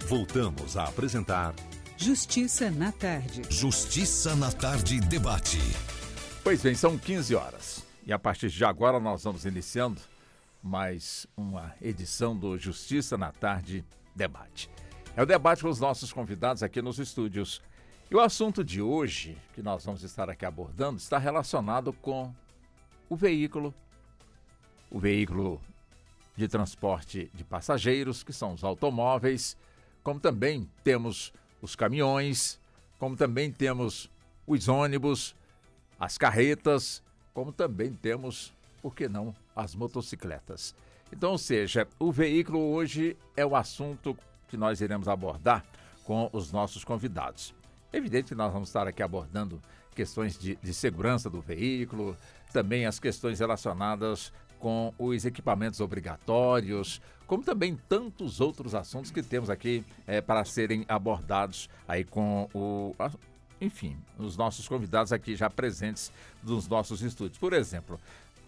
Voltamos a apresentar Justiça na Tarde. Justiça na Tarde Debate. Pois bem, são 15 horas. E a partir de agora nós vamos iniciando mais uma edição do Justiça na Tarde Debate. É o debate com os nossos convidados aqui nos estúdios. E o assunto de hoje, que nós vamos estar aqui abordando, está relacionado com o veículo de transporte de passageiros, que são os automóveis, como também temos os caminhões, como também temos os ônibus, as carretas, como também temos, por que não, as motocicletas. Então, ou seja, o veículo hoje é o assunto que nós iremos abordar com os nossos convidados. É evidente que nós vamos estar aqui abordando questões de segurança do veículo, também as questões relacionadas com os equipamentos obrigatórios, como também tantos outros assuntos que temos aqui para serem abordados aí com os nossos convidados aqui já presentes nos nossos estúdios. Por exemplo,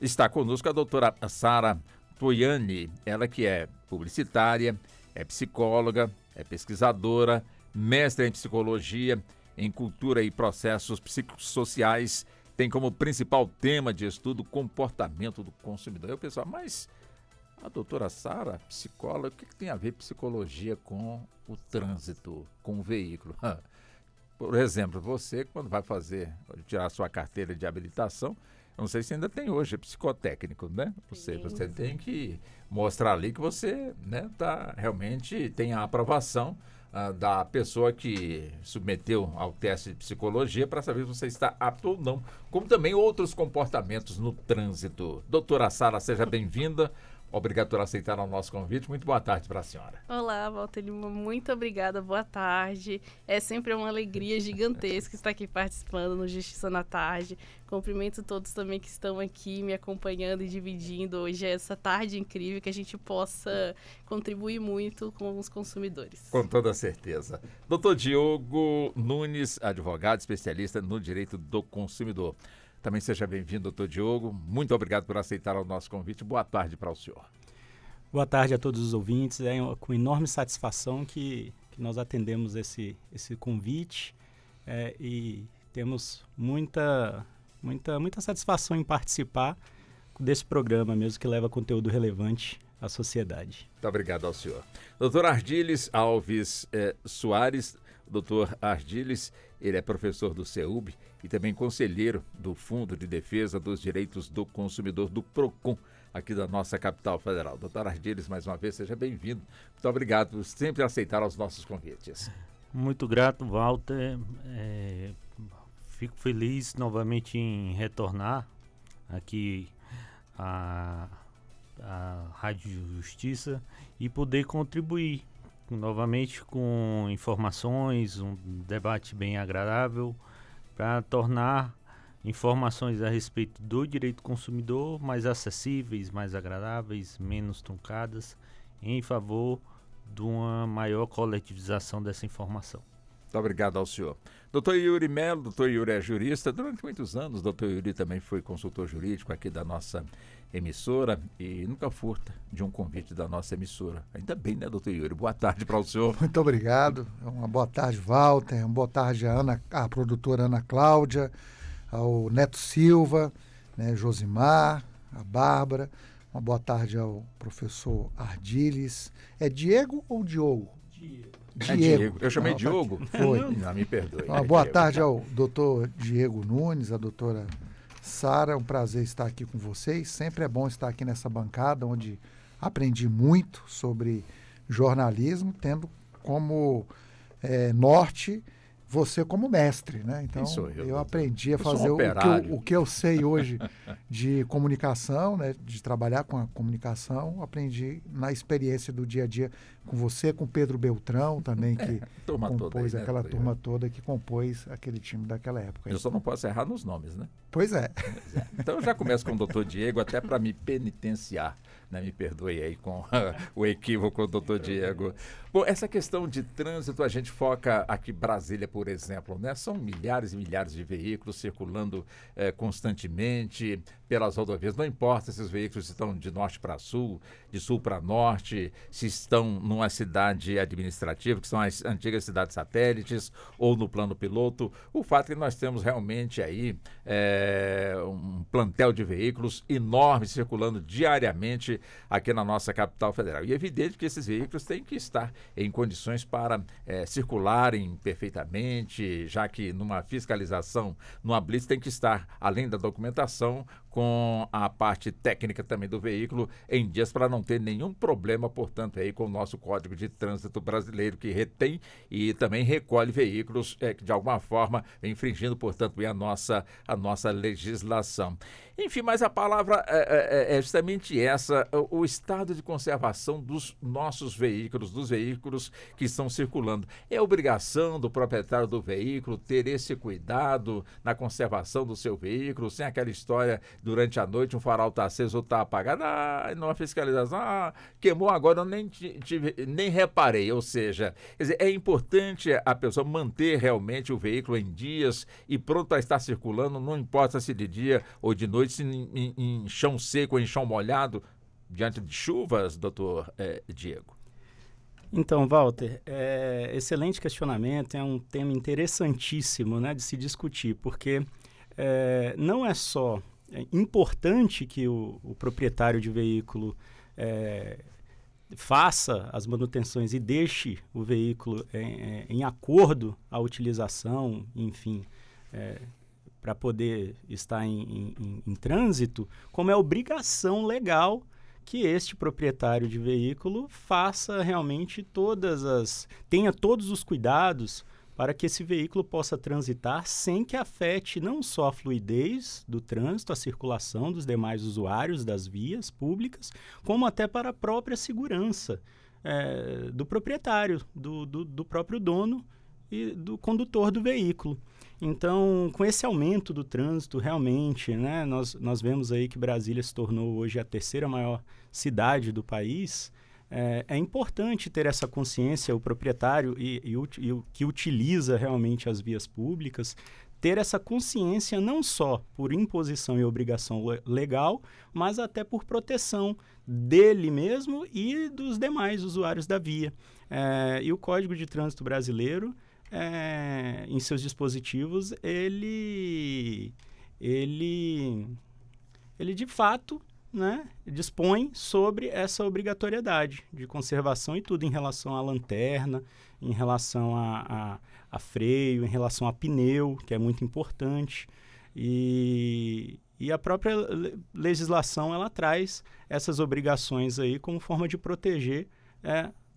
está conosco a doutora Sara Toiani, ela que é publicitária, é psicóloga, é pesquisadora, mestre em psicologia, em cultura e processos psicossociais, tem como principal tema de estudo o comportamento do consumidor. Aí o pessoal, mas a doutora Sara, psicóloga, o que tem a ver psicologia com o trânsito, com o veículo? Por exemplo, você quando vai tirar a sua carteira de habilitação, eu não sei se ainda tem hoje, é psicotécnico, né? Você tem que mostrar ali que você, né, realmente tem a aprovação da pessoa que submeteu ao teste de psicologia para saber se você está apto ou não, como também outros comportamentos no trânsito. Doutora Sara, seja bem-vinda. Obrigado por aceitar o nosso convite. Muito boa tarde para a senhora. Olá, Walter Lima. Muito obrigada. Boa tarde. É sempre uma alegria gigantesca estar aqui participando no Justiça na Tarde. Cumprimento todos também que estão aqui me acompanhando e dividindo hoje essa tarde incrível, que a gente possa contribuir muito com os consumidores. Com toda certeza. Doutor Diogo Nunes, advogado especialista no direito do consumidor. Também seja bem-vindo, doutor Diogo. Muito obrigado por aceitar o nosso convite. Boa tarde para o senhor. Boa tarde a todos os ouvintes. É com enorme satisfação que nós atendemos esse convite e temos muita satisfação em participar desse programa mesmo, que leva conteúdo relevante à sociedade. Muito obrigado ao senhor. Doutor Ardiles Alves Soares. Doutor Ardiles, ele é professor do CEUB e também conselheiro do Fundo de Defesa dos Direitos do Consumidor, do PROCON, aqui da nossa capital federal. Doutor Ardiles, mais uma vez, seja bem-vindo. Muito obrigado por sempre aceitar os nossos convites. Muito grato, Walter. Fico feliz novamente em retornar aqui à Rádio Justiça e poder contribuir novamente com informações, um debate bem agradável para tornar informações a respeito do direito do consumidor mais acessíveis, mais agradáveis, menos truncadas, em favor de uma maior coletivização dessa informação. Muito obrigado ao senhor. Doutor Yuri Melo, doutor Yuri é jurista, durante muitos anos, doutor Yuri também foi consultor jurídico aqui da nossa emissora e nunca furta de um convite da nossa emissora. Ainda bem, né, doutor Yuri? Boa tarde para o senhor. Muito obrigado. Uma boa tarde, Walter. Uma boa tarde à produtora Ana Cláudia, ao Neto Silva, né, Josimar, a Bárbara. Uma boa tarde ao professor Ardiles. É Diego ou Diogo? Diego. Eu chamei Diogo. Foi. Não, me perdoe. Uma boa tarde ao doutor Diego Nunes, a doutora Sara. É um prazer estar aqui com vocês. Sempre é bom estar aqui nessa bancada, onde aprendi muito sobre jornalismo, tendo como norte você como mestre, né? Então, eu aprendi a fazer o que eu sei hoje de comunicação, né? De trabalhar com a comunicação. Aprendi na experiência do dia a dia com você, com Pedro Beltrão também, que compôs aquela turma toda que compôs aquele time daquela época. Eu só não posso errar nos nomes, né? Pois é. Então eu já começo com o doutor Diego, até para me penitenciar, né? Me perdoe aí com o equívoco do doutor Diego. Bom, essa questão de trânsito, a gente foca aqui Brasília, por exemplo, né? São milhares e milhares de veículos circulando constantemente, pelas rodovias. Não importa se os veículos estão de norte para sul, de sul para norte, se estão numa cidade administrativa, que são as antigas cidades satélites, ou no plano piloto. O fato é que nós temos realmente aí um plantel de veículos enorme circulando diariamente aqui na nossa capital federal. E é evidente que esses veículos têm que estar em condições para circularem perfeitamente, já que numa fiscalização, numa blitz, tem que estar, além da documentação, com a parte técnica também do veículo em dias para não ter nenhum problema, portanto, aí com o nosso Código de Trânsito brasileiro, que retém e também recolhe veículos que de alguma forma vem infringindo, portanto, a nossa legislação. Enfim, mas a palavra é justamente essa, o estado de conservação dos nossos veículos, dos veículos que estão circulando. É obrigação do proprietário do veículo ter esse cuidado na conservação do seu veículo, sem aquela história durante a noite, um farol está aceso ou está apagado, numa fiscalização, queimou agora, eu nem reparei. Ou seja, quer dizer, é importante a pessoa manter realmente o veículo em dias e pronto para estar circulando, não importa se de dia ou de noite, se em chão seco ou em chão molhado, diante de chuvas, doutor Diego. Então, Walter, excelente questionamento, é um tema interessantíssimo, né, de se discutir, porque não é só importante que o proprietário de veículo faça as manutenções e deixe o veículo em acordo à utilização, enfim, para poder estar em trânsito, como é obrigação legal que este proprietário de veículo faça realmente tenha todos os cuidados para que esse veículo possa transitar sem que afete não só a fluidez do trânsito, a circulação dos demais usuários das vias públicas, como até para a própria segurança do proprietário, do próprio dono e do condutor do veículo. Então, com esse aumento do trânsito, realmente, né, nós vemos aí que Brasília se tornou hoje a terceira maior cidade do país. É importante ter essa consciência, o proprietário e o que utiliza realmente as vias públicas, ter essa consciência não só por imposição e obrigação legal, mas até por proteção dele mesmo e dos demais usuários da via. E o Código de Trânsito brasileiro, em seus dispositivos, ele de fato, né, dispõe sobre essa obrigatoriedade de conservação e tudo em relação à lanterna, em relação a freio, em relação a pneu, que é muito importante. E a própria legislação, ela traz essas obrigações aí como forma de proteger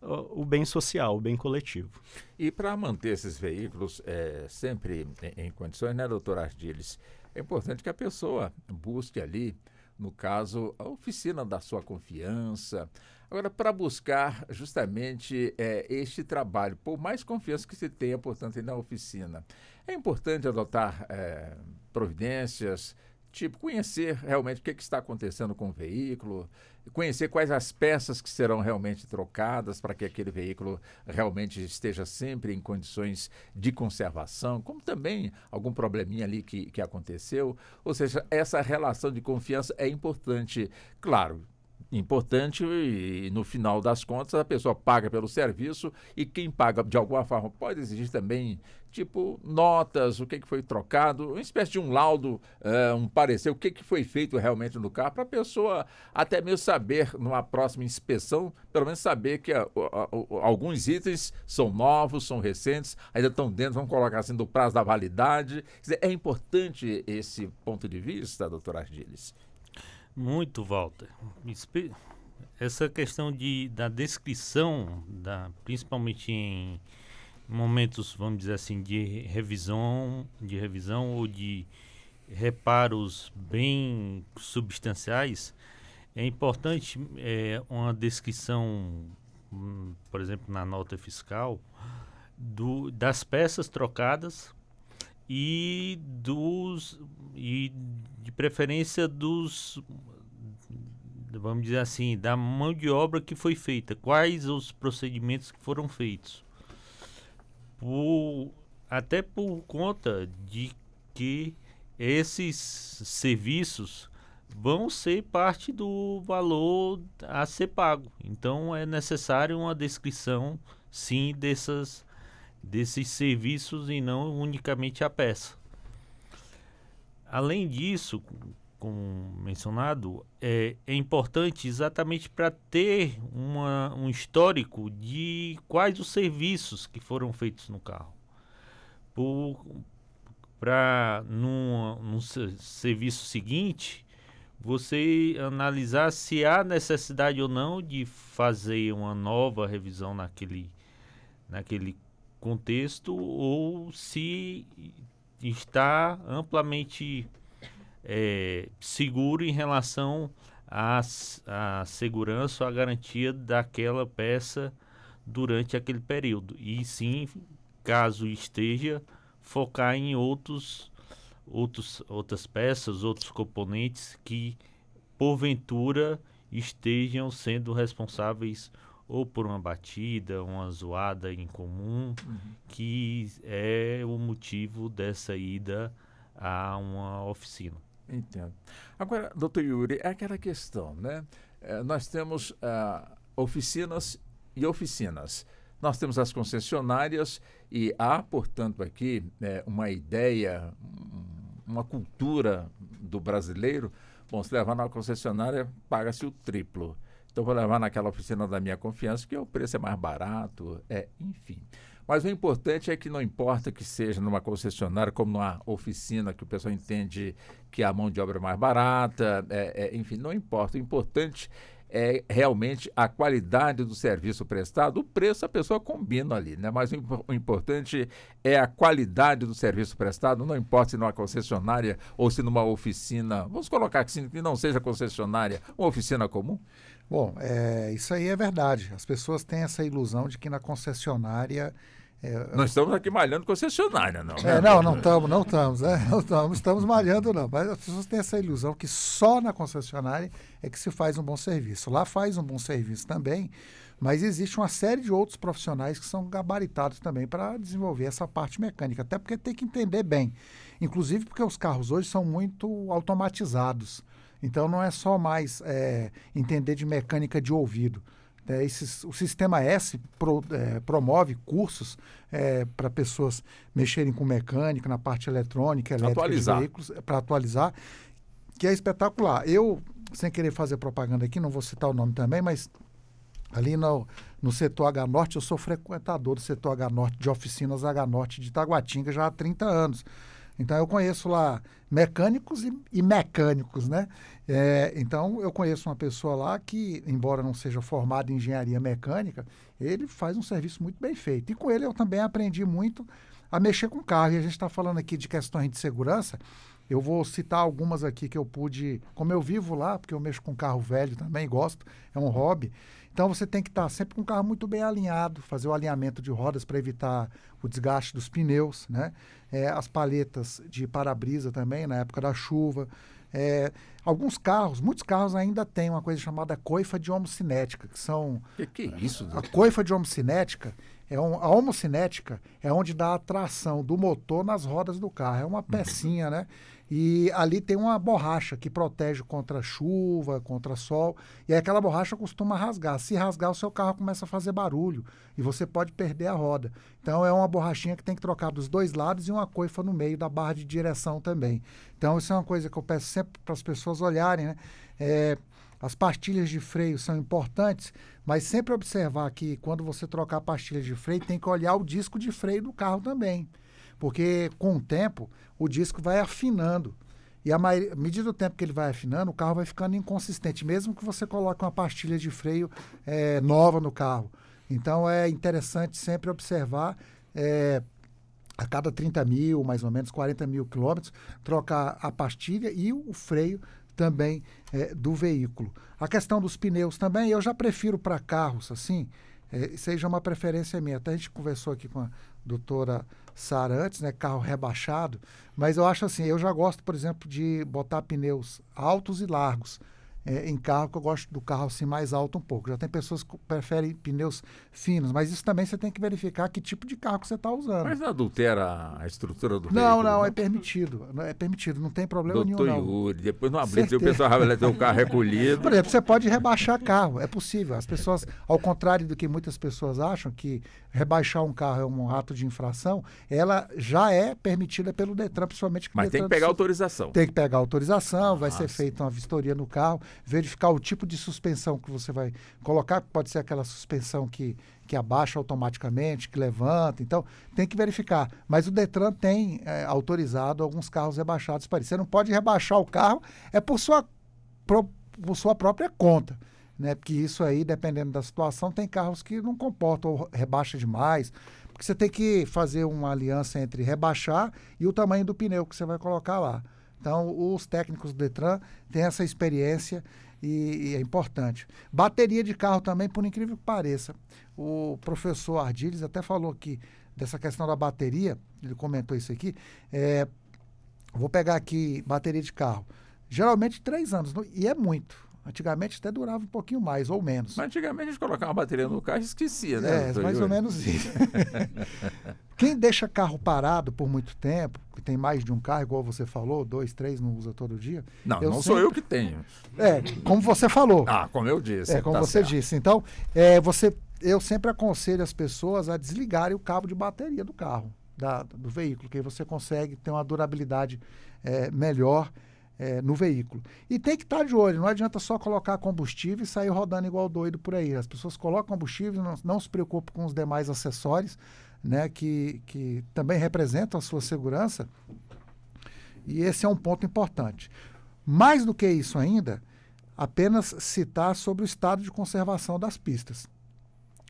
o bem social, o bem coletivo. E para manter esses veículos sempre em condições, né, doutor Ardiles, é importante que a pessoa busque ali, no caso, a oficina da sua confiança. Agora, para buscar justamente este trabalho, por mais confiança que se tenha, portanto, na oficina, é importante adotar providências, tipo, conhecer realmente o que está acontecendo com o veículo, conhecer quais as peças que serão realmente trocadas para que aquele veículo realmente esteja sempre em condições de conservação, como também algum probleminha ali que aconteceu. Ou seja, essa relação de confiança é importante, claro. Importante e, no final das contas, a pessoa paga pelo serviço e quem paga, de alguma forma, pode exigir também, tipo, notas, o que foi trocado, uma espécie de um laudo, um parecer, o que foi feito realmente no carro, para a pessoa até mesmo saber, numa próxima inspeção, pelo menos saber que alguns itens são novos, são recentes, ainda estão dentro, vamos colocar assim, do prazo da validade. Quer dizer, é importante esse ponto de vista, doutor Ardiles? Muito, Walter. Essa questão da descrição, principalmente em momentos, vamos dizer assim, de revisão ou de reparos bem substanciais, é importante uma descrição, por exemplo, na nota fiscal, das peças trocadas e de preferência vamos dizer assim, da mão de obra que foi feita, quais os procedimentos que foram feitos, até por conta de que esses serviços vão ser parte do valor a ser pago. Então é necessário uma descrição, sim, desses serviços e não unicamente a peça. Além disso, como mencionado, é importante exatamente para ter um histórico de quais os serviços que foram feitos no carro. Para num serviço seguinte, você analisar se há necessidade ou não de fazer uma nova revisão naquele contexto, ou se está amplamente seguro em relação à segurança ou à garantia daquela peça durante aquele período. E sim, caso esteja, focar em outras peças, outros componentes que porventura estejam sendo responsáveis ou por uma batida, uma zoada em comum, que é o motivo dessa ida a uma oficina. Entendo. Agora, doutor Yuri, é aquela questão, né? Nós temos oficinas e oficinas. Nós temos as concessionárias e há, portanto, aqui uma ideia, uma cultura do brasileiro. Bom, se levar na concessionária, paga-se o triplo. Então, vou levar naquela oficina da minha confiança, que o preço é mais barato, enfim. Mas o importante é que não importa que seja numa concessionária, como numa oficina, que o pessoal entende que a mão de obra é mais barata, enfim, não importa. O importante é realmente a qualidade do serviço prestado. O preço a pessoa combina ali, né? Mas o importante é a qualidade do serviço prestado, não importa se numa concessionária ou se numa oficina, vamos colocar assim, que não seja concessionária, uma oficina comum. Bom, isso aí é verdade. As pessoas têm essa ilusão de que na concessionária... Não estamos aqui malhando concessionária, não. Não estamos malhando, não. Mas as pessoas têm essa ilusão que só na concessionária é que se faz um bom serviço. Lá faz um bom serviço também, mas existe uma série de outros profissionais que são gabaritados também para desenvolver essa parte mecânica, até porque tem que entender bem. Inclusive porque os carros hoje são muito automatizados. Então não é só mais entender de mecânica de ouvido. O Sistema S promove cursos para pessoas mexerem com mecânica, na parte eletrônica, elétrica de veículos, para atualizar, que é espetacular. Eu, sem querer fazer propaganda aqui, não vou citar o nome também, mas ali no setor H-Norte, eu sou frequentador do setor H-Norte, de oficinas H-Norte de Taguatinga já há 30 anos. Então, eu conheço lá mecânicos e mecânicos, né? Então, eu conheço uma pessoa lá que, embora não seja formado em engenharia mecânica, ele faz um serviço muito bem feito. E com ele eu também aprendi muito a mexer com carro. E a gente está falando aqui de questões de segurança. Eu vou citar algumas aqui que eu pude... Como eu vivo lá, porque eu mexo com carro velho também, gosto, é um hobby. Então, você tem que estar sempre com o carro muito bem alinhado, fazer o alinhamento de rodas para evitar o desgaste dos pneus, né? As paletas de para-brisa também, na época da chuva. Muitos carros ainda têm uma coisa chamada coifa de homocinética, que são... Que é isso? A coifa de homocinética, a homocinética é onde dá a tração do motor nas rodas do carro. É uma pecinha, né? E ali tem uma borracha que protege contra chuva, contra sol. E aí aquela borracha costuma rasgar. Se rasgar, o seu carro começa a fazer barulho e você pode perder a roda. Então é uma borrachinha que tem que trocar dos dois lados e uma coifa no meio da barra de direção também. Então isso é uma coisa que eu peço sempre para as pessoas olharem, né? As pastilhas de freio são importantes, mas sempre observar que quando você trocar a pastilha de freio, tem que olhar o disco de freio do carro também. Porque com o tempo, o disco vai afinando. E à medida do tempo que ele vai afinando, o carro vai ficando inconsistente, mesmo que você coloque uma pastilha de freio nova no carro. Então é interessante sempre observar, a cada 30 mil, mais ou menos 40 mil quilômetros, trocar a pastilha e o freio também do veículo. A questão dos pneus também, eu já prefiro para carros assim, seja uma preferência minha. Até a gente conversou aqui com a doutora Sara antes, né, carro rebaixado, mas eu acho assim, eu já gosto, por exemplo, de botar pneus altos e largos. em carro, que eu gosto do carro assim mais alto um pouco. Já tem pessoas que preferem pneus finos, mas isso também você tem que verificar que tipo de carro que você está usando. Mas não adultera a estrutura do Não, veículo? é permitido. É permitido, não tem problema Doutor nenhum, não. Yuri, depois no Blitz o Certeza. pessoal vai ter o carro recolhido. Por exemplo, você pode rebaixar carro, é possível. As pessoas, ao contrário do que muitas pessoas acham, que rebaixar um carro é um ato de infração, ela já é permitida pelo Detran, principalmente que o Mas tem Detran que pegar autorização. Tem que pegar autorização, vai ser sim. feita uma vistoria no carro, verificar o tipo de suspensão que você vai colocar, pode ser aquela suspensão que abaixa automaticamente, que levanta, então tem que verificar. Mas o Detran tem autorizado alguns carros rebaixados para isso. Você não pode rebaixar o carro, por sua própria conta, né? Porque isso aí, dependendo da situação, tem carros que não comportam ou rebaixa demais, porque você tem que fazer uma aliança entre rebaixar e o tamanho do pneu que você vai colocar lá. Então, os técnicos do Detran têm essa experiência e é importante. Bateria de carro também, por incrível que pareça. O professor Ardiles até falou aqui dessa questão da bateria, ele comentou isso aqui. Vou pegar aqui bateria de carro. Geralmente 3 anos, e é muito. Antigamente até durava um pouquinho mais ou menos. Mas antigamente a gente colocava uma bateria no carro e esquecia, né? Mais ou menos isso. Quem deixa carro parado por muito tempo, que tem mais de um carro, igual você falou, 2, 3, não usa todo dia. Não sou eu que tenho. Como você falou. Como eu disse. Como você disse. Então, eu sempre aconselho as pessoas a desligarem o cabo de bateria do carro, do veículo, que aí você consegue ter uma durabilidade melhor no veículo. E tem que estar de olho, não adianta só colocar combustível e sair rodando igual doido por aí. As pessoas colocam combustível, não se preocupam com os demais acessórios, né, que também representam a sua segurança, e esse é um ponto importante. Mais do que isso ainda, apenas citar sobre o estado de conservação das pistas.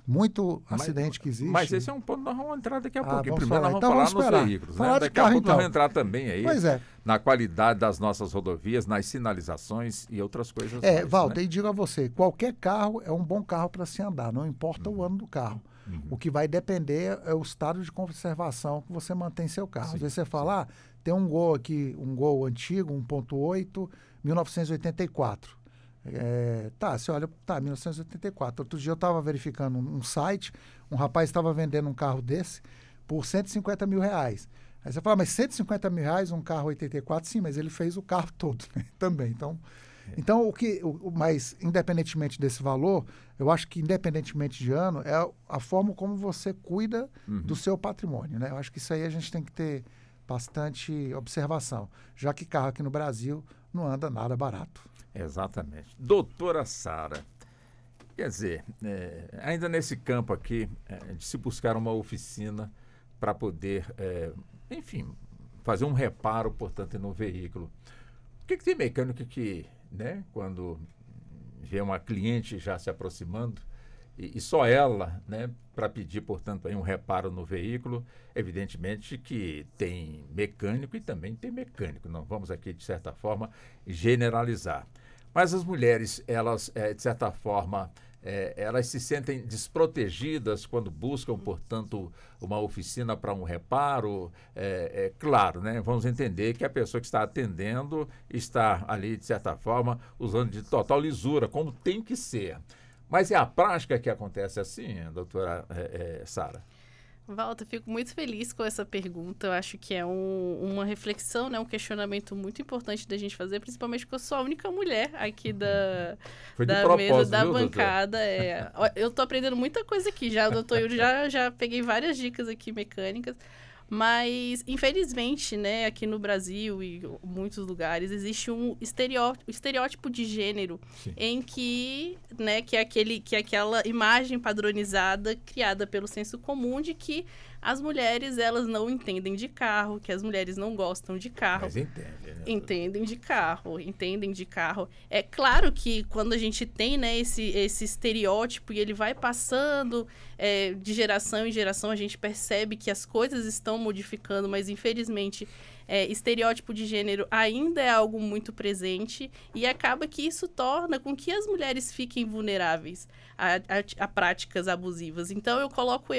Muito acidente que existe. Mas esse é um ponto que nós vamos entrar daqui a pouco. Primeiro falar. nós vamos falar nos veículos. Falar Daqui carro, a pouco então. nós vamos entrar também aí Pois na qualidade das nossas rodovias, nas sinalizações e outras coisas mais. Walter, né? e digo a você, qualquer carro é um bom carro para se andar, não importa o ano do carro. O que vai depender é o estado de conservação que você mantém seu carro. Às vezes você fala, tem um Gol aqui, um Gol antigo, 1.8, 1984. Você olha, 1984. Outro dia eu estava verificando um site, um rapaz estava vendendo um carro desse por 150 mil reais. Aí você fala, mas 150 mil reais, um carro 84? Sim, mas ele fez o carro todo, né? Também. Então, mas independentemente desse valor, eu acho que independentemente de ano, é a forma como você cuida do seu patrimônio, né? Eu acho que isso aí a gente tem que ter bastante observação, já que carro aqui no Brasil não anda nada barato. Exatamente. Doutora Sara, quer dizer, ainda nesse campo aqui, de se buscar uma oficina para poder, enfim, fazer um reparo, portanto, no veículo. O que tem mecânico que, né, quando vê uma cliente já se aproximando, e só ela, né, para pedir, portanto, aí um reparo no veículo, evidentemente que tem mecânico e também tem mecânico. Não vamos aqui, de certa forma, generalizar. Mas as mulheres, elas, de certa forma, elas se sentem desprotegidas quando buscam, portanto, uma oficina para um reparo. Claro, né? Vamos entender que a pessoa que está atendendo está ali, de certa forma, usando de total lisura, como tem que ser. Mas é a prática que acontece assim, doutora Sara? Walter, fico muito feliz com essa pergunta. Eu acho que é uma reflexão, né, um questionamento muito importante da gente fazer, principalmente porque eu sou a única mulher aqui da mesa, da bancada. Eu tô aprendendo muita coisa aqui já. O doutor Yuri já peguei várias dicas aqui mecânicas. Mas, infelizmente, né, aqui no Brasil e muitos lugares, existe um estereótipo de gênero. Sim. Em que, né, que é aquela imagem padronizada criada pelo senso comum de que as mulheres, elas não entendem de carro, que as mulheres não gostam de carro. Mas entendem, né? Entendem de carro. É claro que quando a gente tem, né, esse estereótipo e ele vai passando de geração em geração, a gente percebe que as coisas estão modificando, mas infelizmente estereótipo de gênero ainda é algo muito presente e acaba que isso torna com que as mulheres fiquem vulneráveis a práticas abusivas. Então, eu coloco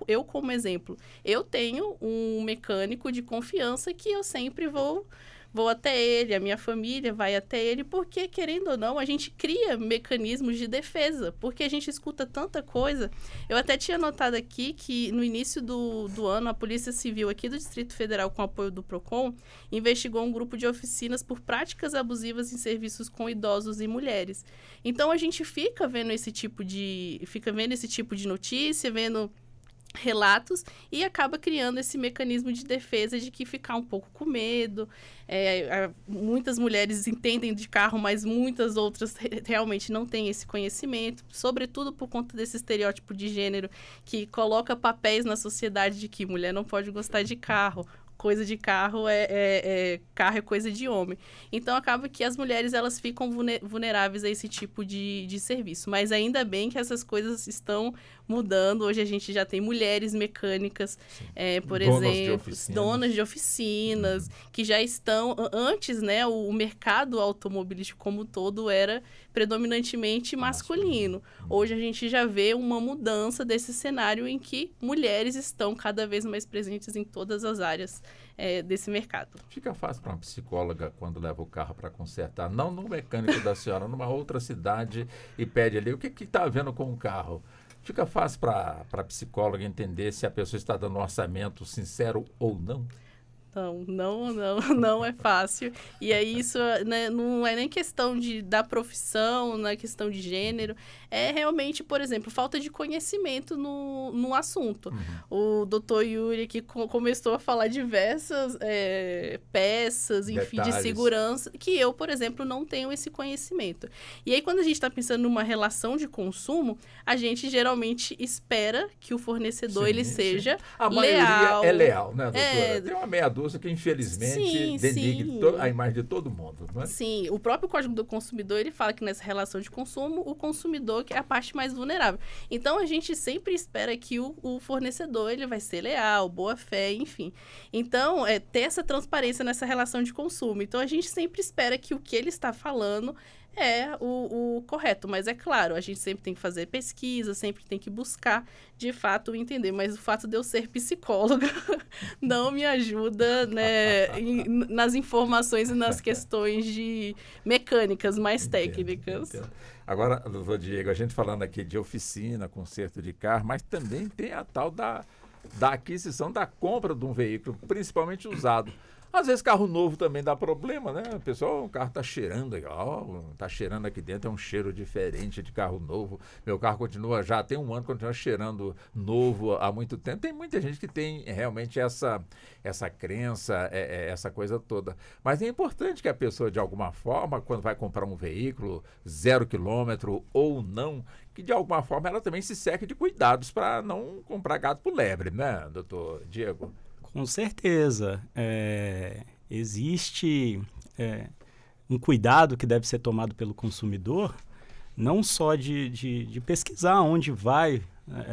eu como exemplo. Eu tenho um mecânico de confiança que eu sempre vou vou até ele, a minha família vai até ele, porque, querendo ou não, a gente cria mecanismos de defesa, porque a gente escuta tanta coisa. Eu até tinha notado aqui que no início do ano, a Polícia Civil aqui do Distrito Federal, com apoio do PROCON, investigou um grupo de oficinas por práticas abusivas em serviços com idosos e mulheres. Então, a gente fica vendo esse tipo de notícia, vendo relatos e acaba criando esse mecanismo de defesa de que ficar um pouco com medo. Muitas mulheres entendem de carro, mas muitas outras realmente não têm esse conhecimento, sobretudo por conta desse estereótipo de gênero que coloca papéis na sociedade de que mulher não pode gostar de carro. Coisa de carro carro é coisa de homem. Então, acaba que as mulheres elas ficam vulneráveis a esse tipo de serviço. Mas ainda bem que essas coisas estão mudando. Hoje a gente já tem mulheres mecânicas, por exemplo, donas de oficinas, que já estão... Antes, né, o mercado automobilístico como um todo era predominantemente masculino. Hoje a gente já vê uma mudança desse cenário em que mulheres estão cada vez mais presentes em todas as áreas desse mercado. Fica fácil para uma psicóloga quando leva o carro para consertar, não no mecânico da senhora, numa outra cidade e pede ali, o que está havendo com o carro? Fica fácil para a psicóloga entender se a pessoa está dando um orçamento sincero ou não? Não é fácil. E aí isso, né, não é nem questão da profissão, não é questão de gênero. É realmente, por exemplo, falta de conhecimento no assunto. O doutor Yuri aqui começou a falar diversas peças, enfim, detalhes de segurança, que eu, por exemplo, não tenho esse conhecimento. E aí, quando a gente está pensando numa relação de consumo, a gente geralmente espera que o fornecedor ele seja a leal. A maioria é leal, né, doutora? Tem uma meia dúzia que, infelizmente, denigre a imagem de todo mundo, não é? Sim, o próprio Código do Consumidor, ele fala que nessa relação de consumo, o consumidor que é a parte mais vulnerável. Então, a gente sempre espera que o fornecedor, ele vai ser leal, boa fé, enfim. Então, ter essa transparência nessa relação de consumo. Então, a gente sempre espera que o que ele está falando é o correto, mas é claro, a gente sempre tem que fazer pesquisa, sempre tem que buscar, de fato, entender, mas o fato de eu ser psicóloga não me ajuda, né, nas informações e nas questões de mecânicas mais técnicas. Entendo. Agora, doutor Diego, a gente falando aqui de oficina, conserto de carro, mas também tem a tal da aquisição, da compra de um veículo, principalmente usado. Às vezes carro novo também dá problema, né? O pessoal, o carro tá cheirando, tá cheirando aqui dentro, é um cheiro diferente de carro novo. Meu carro já tem um ano, continua cheirando novo há muito tempo. Tem muita gente que tem realmente essa crença, essa coisa toda. Mas é importante que a pessoa, de alguma forma, quando vai comprar um veículo 0 quilômetro ou não, que de alguma forma ela também se cerque de cuidados para não comprar gato por lebre, né, doutor Diego? Com certeza. Existe um cuidado que deve ser tomado pelo consumidor, não só de pesquisar onde vai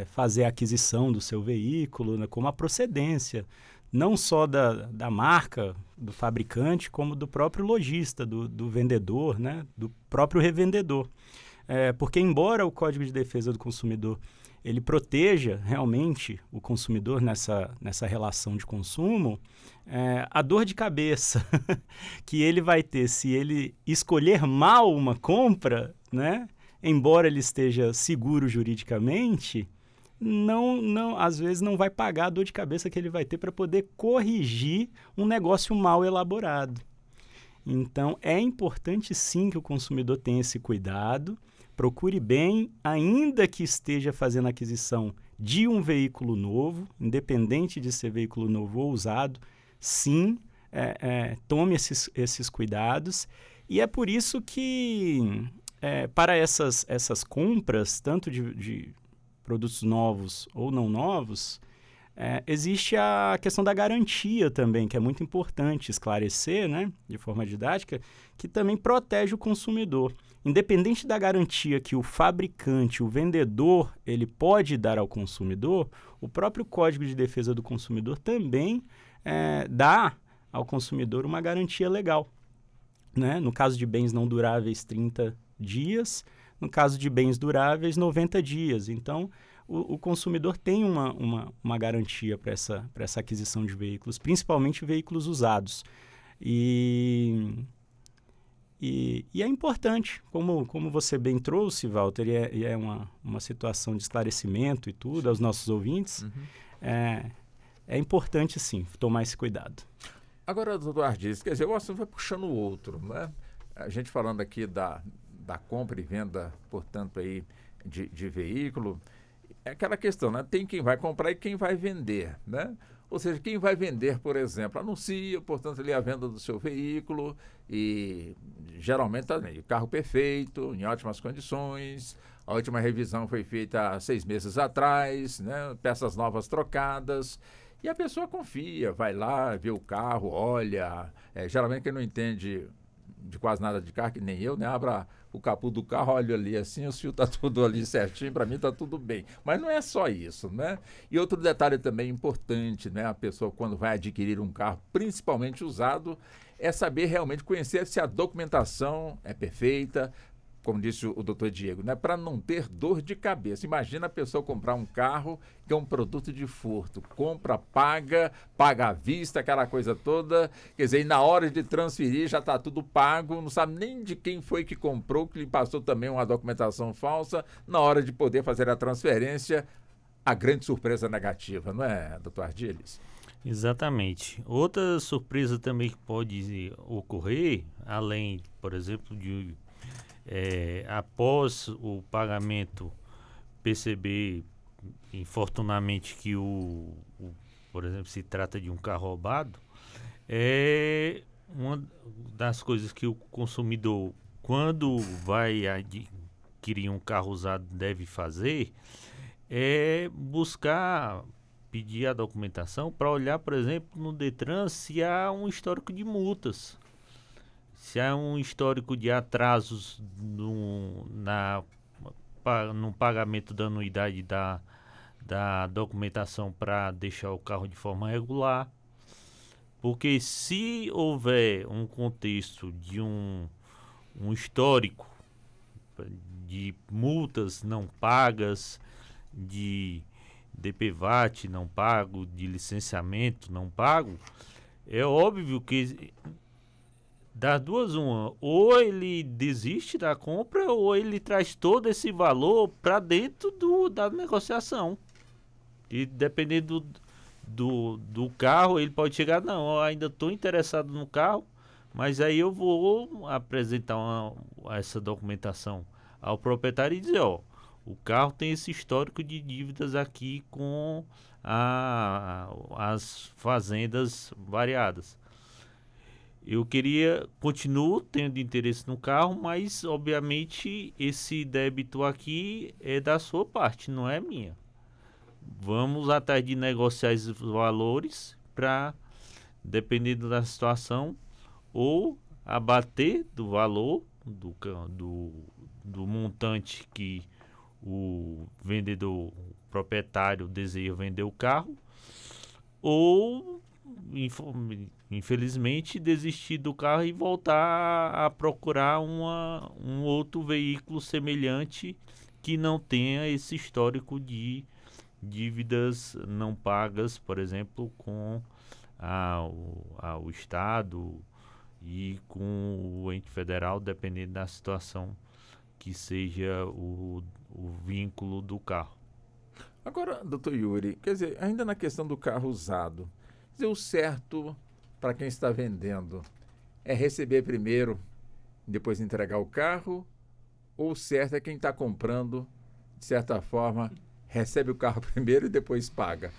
fazer a aquisição do seu veículo, né, como a procedência, não só da marca, do fabricante, como do próprio lojista, do vendedor, né, do próprio revendedor. Porque, embora o Código de Defesa do Consumidor ele proteja realmente o consumidor nessa relação de consumo, a dor de cabeça que ele vai ter se ele escolher mal uma compra, né, embora ele esteja seguro juridicamente, às vezes não vai pagar a dor de cabeça que ele vai ter para poder corrigir um negócio mal elaborado. Então, é importante sim que o consumidor tenha esse cuidado, procure bem, ainda que esteja fazendo a aquisição de um veículo novo, independente de ser veículo novo ou usado, sim, tome esses cuidados. E é por isso que, para essas compras, tanto de produtos novos ou não novos, existe a questão da garantia também, que é muito importante esclarecer, né, de forma didática, que também protege o consumidor. Independente da garantia que o fabricante, o vendedor, ele pode dar ao consumidor, o próprio Código de Defesa do Consumidor também dá ao consumidor uma garantia legal, né? No caso de bens não duráveis, 30 dias, no caso de bens duráveis, 90 dias. Então, o consumidor tem uma garantia para essa aquisição de veículos, principalmente veículos usados. E é importante, como você bem trouxe, Walter, e é uma situação de esclarecimento e tudo aos nossos ouvintes, é importante, sim, tomar esse cuidado. Agora, doutor Ardis, quer dizer, o assunto vai puxando o outro, né? A gente falando aqui da compra e venda, portanto, aí de veículo, é aquela questão, né? Tem quem vai comprar e quem vai vender, né? Ou seja, quem vai vender, por exemplo, anuncia, portanto, ali a venda do seu veículo e geralmente está o carro perfeito, em ótimas condições, a última revisão foi feita há 6 meses atrás, né? Peças novas trocadas, e a pessoa confia, vai lá, vê o carro, olha, geralmente quem não entende de quase nada de carro, que nem eu, né? Abra o capô do carro, olha ali assim, o fio tá tudo ali certinho, para mim tá tudo bem. Mas não é só isso, né? E outro detalhe também importante, né? A pessoa quando vai adquirir um carro, principalmente usado, é saber realmente conhecer se a documentação é perfeita, como disse o doutor Diego, né? Para não ter dor de cabeça. Imagina a pessoa comprar um carro que é um produto de furto. Compra, paga à vista, aquela coisa toda. Quer dizer, e na hora de transferir já está tudo pago, não sabe nem de quem foi que comprou, que lhe passou também uma documentação falsa. Na hora de poder fazer a transferência, a grande surpresa negativa, não é, doutor Ardiles? Exatamente. Outra surpresa também que pode ocorrer, além, por exemplo, de após o pagamento perceber infortunadamente que por exemplo, se trata de um carro roubado, uma das coisas que o consumidor, quando vai adquirir um carro usado, deve fazer é pedir a documentação para olhar, por exemplo, no Detran se há um histórico de multas. Se há um histórico de atrasos no pagamento da anuidade da documentação para deixar o carro de forma regular. Porque se houver um contexto de um histórico de multas não pagas, de DPVAT não pago, de licenciamento não pago, é óbvio que das duas uma, ou ele desiste da compra ou ele traz todo esse valor para dentro da negociação. E dependendo do carro, ele pode chegar, não, eu ainda estou interessado no carro, mas aí eu vou apresentar essa documentação ao proprietário e dizer, o carro tem esse histórico de dívidas aqui com as fazendas variadas. Eu continuo tendo interesse no carro, mas obviamente esse débito aqui é da sua parte, não é minha. Vamos atrás de negociar esses valores para, dependendo da situação, ou abater do valor do montante que o vendedor, o proprietário deseja vender o carro, ou infelizmente desistir do carro e voltar a procurar um outro veículo semelhante que não tenha esse histórico de dívidas não pagas, por exemplo, com o Estado e com o ente federal, dependendo da situação que seja o vínculo do carro. Agora, doutor Yuri, quer dizer, ainda na questão do carro usado, quer dizer, o certo para quem está vendendo é receber primeiro, depois entregar o carro, ou o certo é quem está comprando, de certa forma, recebe o carro primeiro e depois paga?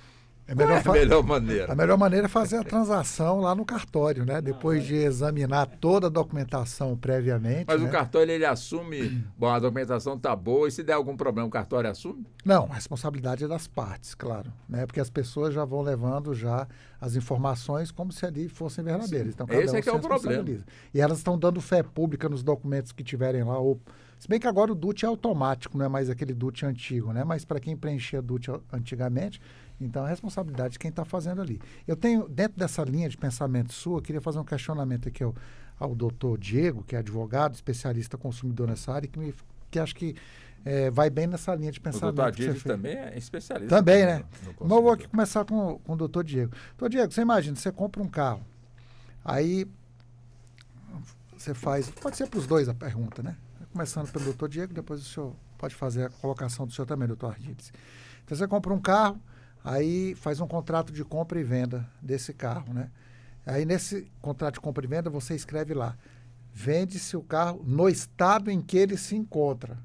A melhor maneira? A melhor maneira é fazer a transação lá no cartório, né? Depois de examinar toda a documentação previamente. Mas né? O cartório, ele assume, a documentação está boa, e se der algum problema, o cartório assume? Não, a responsabilidade é das partes, claro, né? Porque as pessoas já vão levando já as informações como se ali fossem verdadeiras. Então, esse é que é o problema. E elas estão dando fé pública nos documentos que tiverem lá, se bem que agora o DUT é automático, não é mais aquele DUT antigo, né? Mas para quem preenchia DUT antigamente, então a responsabilidade de quem está fazendo ali. Eu tenho, dentro dessa linha de pensamento sua, eu queria fazer um questionamento aqui ao doutor Diego, que é advogado, especialista consumidor nessa área, que acho que vai bem nessa linha de pensamento. O doutor Diego também é especialista. Também, né? Mas eu vou aqui começar com o doutor Diego. Doutor Diego, você imagina, você compra um carro, aí você faz, pode ser para os dois a pergunta, né? Começando pelo doutor Diego, depois o senhor pode fazer a colocação do senhor também, doutor Ardiles. Então você compra um carro, aí faz um contrato de compra e venda desse carro, né? Aí nesse contrato de compra e venda você escreve lá, vende-se o carro no estado em que ele se encontra.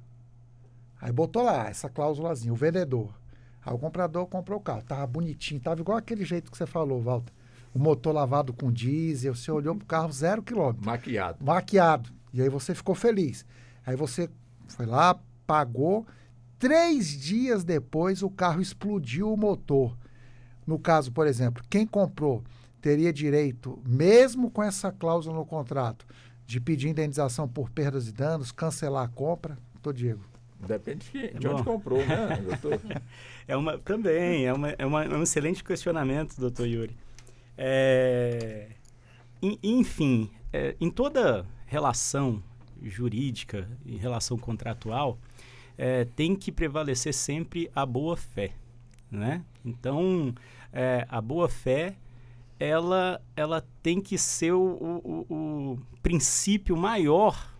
Aí botou lá essa cláusulazinha, o vendedor. Aí o comprador comprou o carro, tava bonitinho, tava igual aquele jeito que você falou, Walter. O motor lavado com diesel, você olhou pro carro 0 km. Maquiado. Maquiado. E aí você ficou feliz. Aí você foi lá, pagou. 3 dias depois o carro explodiu o motor. No caso, por exemplo, quem comprou teria direito, mesmo com essa cláusula no contrato, de pedir indenização por perdas e danos, cancelar a compra? Doutor Diego. Depende de onde comprou, né, doutor? É um excelente questionamento, doutor Yuri. Enfim, em toda relação jurídica e relação contratual, tem que prevalecer sempre a boa-fé, né? Então, a boa-fé, ela tem que ser o princípio maior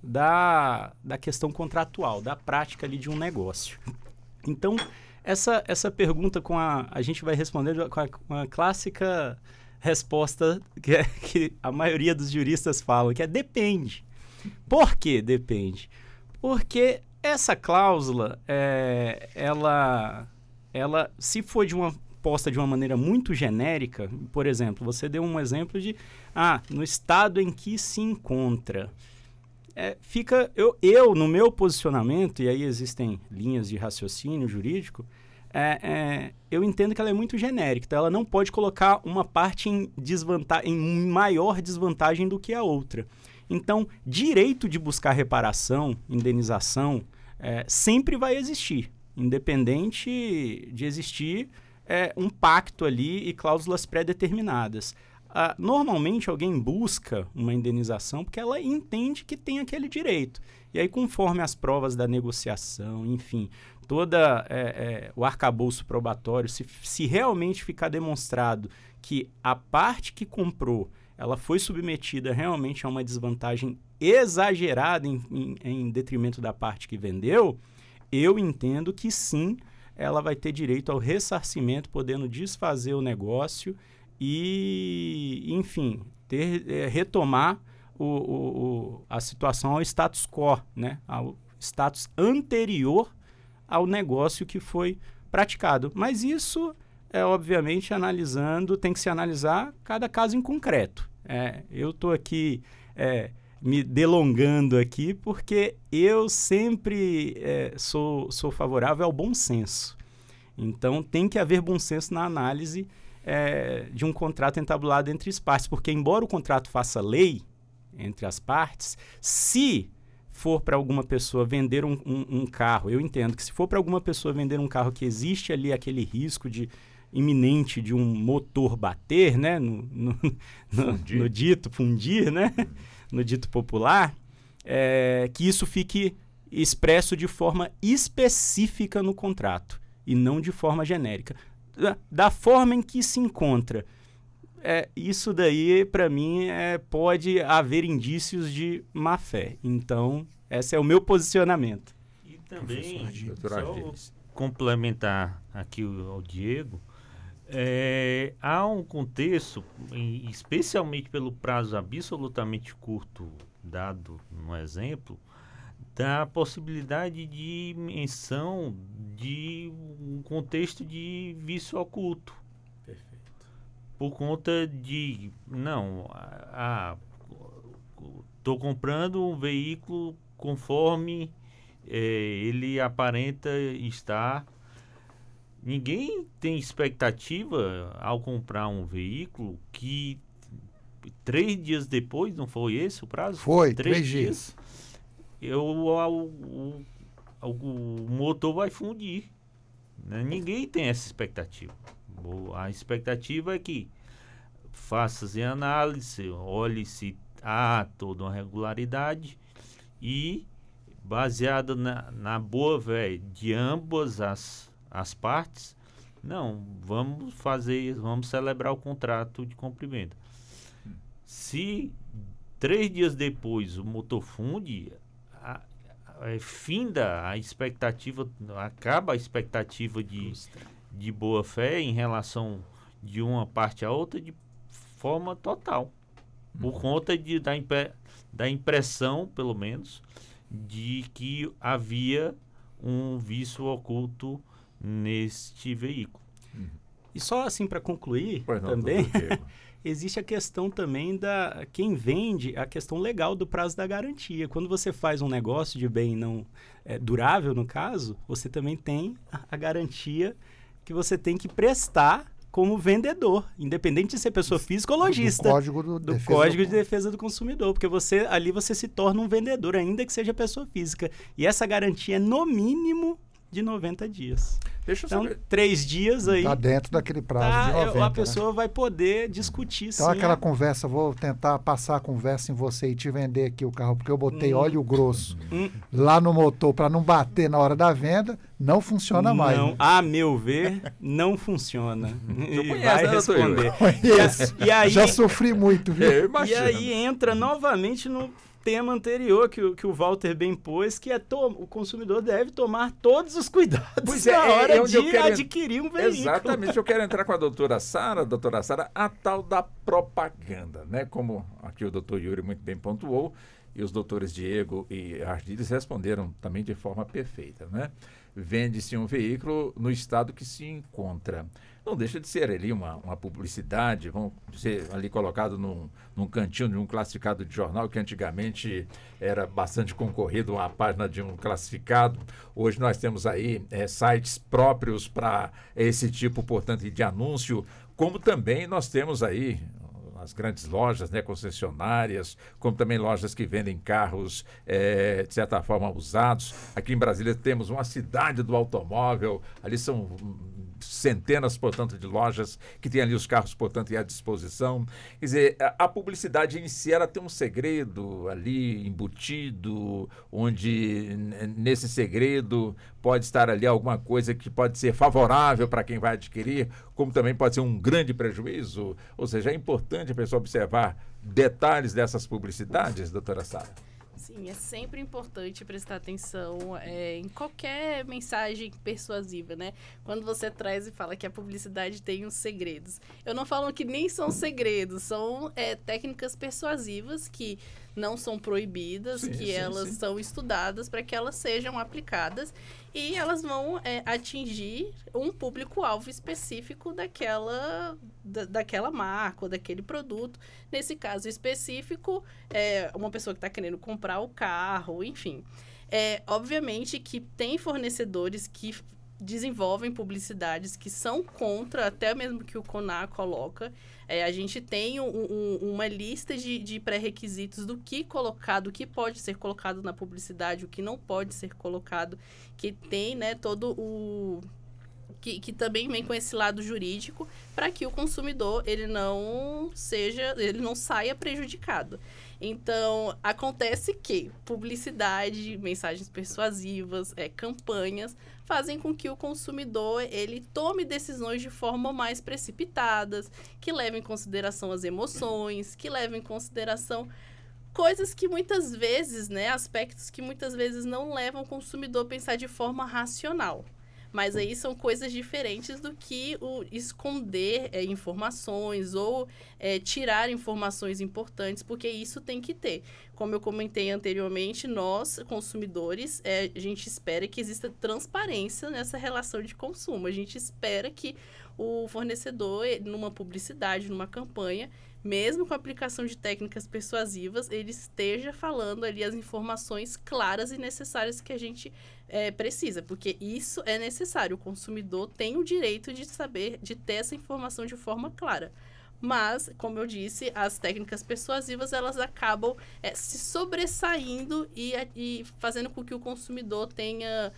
da questão contratual, da prática ali de um negócio. Então, essa pergunta a gente vai responder com a clássica resposta que a maioria dos juristas falam, que é depende. Por que depende? Porque essa cláusula, ela se for posta de uma maneira muito genérica, por exemplo, você deu um exemplo de no estado em que se encontra. Eu, no meu posicionamento, e aí existem linhas de raciocínio jurídico, eu entendo que ela é muito genérica, então ela não pode colocar uma parte em maior desvantagem do que a outra. Então, direito de buscar reparação, indenização, sempre vai existir, independente de existir um pacto ali e cláusulas pré-determinadas. Normalmente alguém busca uma indenização porque ela entende que tem aquele direito. E aí, conforme as provas da negociação, enfim, o arcabouço probatório, se realmente ficar demonstrado que a parte que comprou ela foi submetida realmente a uma desvantagem exagerada em detrimento da parte que vendeu, eu entendo que sim, ela vai ter direito ao ressarcimento, podendo desfazer o negócio e, enfim, retomar a situação ao status quo, né? Ao status anterior ao negócio que foi praticado. Mas isso obviamente, tem que se analisar cada caso em concreto. Eu estou aqui me delongando aqui porque eu sempre sou favorável ao bom senso. Então, tem que haver bom senso na análise de um contrato entabulado entre as partes, porque embora o contrato faça lei entre as partes, se for para alguma pessoa vender um carro, eu entendo que se for para alguma pessoa vender um carro que existe ali aquele risco iminente de um motor bater, né, no dito fundir, né, no dito popular, que isso fique expresso de forma específica no contrato e não de forma genérica. Da forma em que se encontra, isso daí, para mim, pode haver indícios de má-fé. Então, esse é o meu posicionamento. E também, só complementar aqui ao Diego, há um contexto, especialmente pelo prazo absolutamente curto dado no exemplo, da possibilidade de menção de um contexto de vício oculto. Perfeito. Por conta de, estou comprando um veículo conforme ele aparenta estar. Ninguém tem expectativa ao comprar um veículo que 3 dias depois, não foi esse o prazo? Foi, 3 dias. O motor vai fundir. Né? Ninguém tem essa expectativa. A expectativa é que faça-se análise, olhe se há toda uma regularidade e, baseado na boa-fé de ambas as partes, vamos celebrar o contrato de compra e venda. Se 3 dias depois o motor funde, finda a expectativa, acaba a expectativa de boa-fé em relação de uma parte à outra de forma total. Por conta da impressão, pelo menos, de que havia um vício oculto neste veículo. E só assim para concluir também, existe a questão também quem vende, a questão legal do prazo da garantia. Quando você faz um negócio de bem não durável, no caso, você também tem a garantia que você tem que prestar como vendedor, independente de ser pessoa física ou lojista. Do Código de Defesa do Consumidor, porque ali você se torna um vendedor, ainda que seja pessoa física. E essa garantia é no mínimo de 90 dias. Então, 3 dias aí... Está dentro daquele prazo de 90, a pessoa vai poder discutir, então, sim. aquela conversa, vou tentar passar a conversa em você e te vender aqui o carro, porque eu botei óleo grosso lá no motor para não bater na hora da venda, não funciona mais. Né? A meu ver, não funciona. Vai responder. E aí, já sofri muito, viu? E aí entra novamente no tema anterior que o Walter bem pôs, que o consumidor deve tomar todos os cuidados na hora de adquirir um veículo. Exatamente, eu quero entrar com a doutora Sara, a tal da propaganda, né? Como aqui o doutor Yuri muito bem pontuou, e os doutores Diego e Ardiles responderam também de forma perfeita, né? Vende-se um veículo no estado que se encontra. Não deixa de ser ali uma publicidade, vamos dizer, ali colocado num cantinho de um classificado de jornal, que antigamente era bastante concorrido, uma página de um classificado. Hoje nós temos aí sites próprios para esse tipo, portanto, de anúncio, como também nós temos aí as grandes lojas, né, concessionárias, como também lojas que vendem carros, de certa forma, usados. Aqui em Brasília temos uma cidade do automóvel, ali são centenas, portanto, de lojas que têm ali os carros, portanto, à disposição. Quer dizer, a publicidade em si, ela tem um segredo ali embutido, onde nesse segredo pode estar ali alguma coisa que pode ser favorável para quem vai adquirir, como também pode ser um grande prejuízo. Ou seja, é importante a pessoa observar detalhes dessas publicidades, doutora Sara. Sim, é sempre importante prestar atenção em qualquer mensagem persuasiva, né? Quando você traz e fala que a publicidade tem os segredos. Eu não falo que nem são segredos, são técnicas persuasivas que não são proibidas, elas são estudadas para que elas sejam aplicadas e elas vão atingir um público-alvo específico daquela marca ou daquele produto. Nesse caso específico, uma pessoa que está querendo comprar o carro, enfim. Obviamente que tem fornecedores que desenvolvem publicidades que são contra, até mesmo que o CONAR coloca. A gente tem uma lista de pré-requisitos do que pode ser colocado na publicidade, o que não pode ser colocado, que tem, né, todo o... Que também vem com esse lado jurídico, para que o consumidor ele não saia prejudicado. Então, acontece que publicidade, mensagens persuasivas, campanhas, fazem com que o consumidor ele tome decisões de forma mais precipitadas, que levem em consideração as emoções, que levem em consideração coisas que muitas vezes, né, aspectos que muitas vezes não levam o consumidor a pensar de forma racional. Mas aí são coisas diferentes do que o esconder informações ou tirar informações importantes, porque isso tem que ter. Como eu comentei anteriormente, nós, consumidores, a gente espera que exista transparência nessa relação de consumo. A gente espera que o fornecedor, numa publicidade, numa campanha, mesmo com a aplicação de técnicas persuasivas, ele esteja falando ali as informações claras e necessárias que a gente precisa, porque isso é necessário. O consumidor tem o direito de saber, de ter essa informação de forma clara. Mas, como eu disse, as técnicas persuasivas, elas acabam se sobressaindo e fazendo com que o consumidor tenha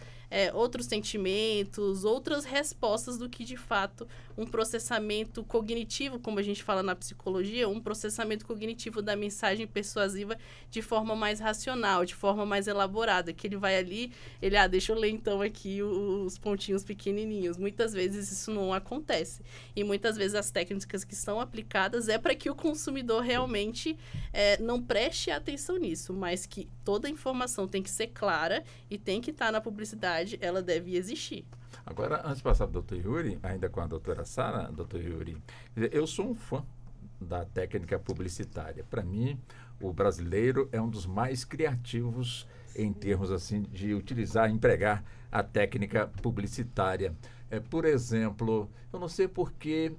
outros sentimentos, outras respostas do que, de fato, um processamento cognitivo, como a gente fala na psicologia, um processamento cognitivo da mensagem persuasiva de forma mais racional, de forma mais elaborada, que ele vai ali, deixa eu ler então aqui os pontinhos pequenininhos. Muitas vezes isso não acontece. E muitas vezes as técnicas que são aplicadas para que o consumidor realmente não preste atenção nisso, mas que toda a informação tem que ser clara e tem que estar na publicidade, ela deve existir. Agora, antes de passar para o Dr. Yuri, ainda com a doutora Sara, Dr. Yuri, eu sou um fã da técnica publicitária. Para mim, o brasileiro é um dos mais criativos em termos assim de utilizar, empregar a técnica publicitária. Por exemplo, eu não sei por que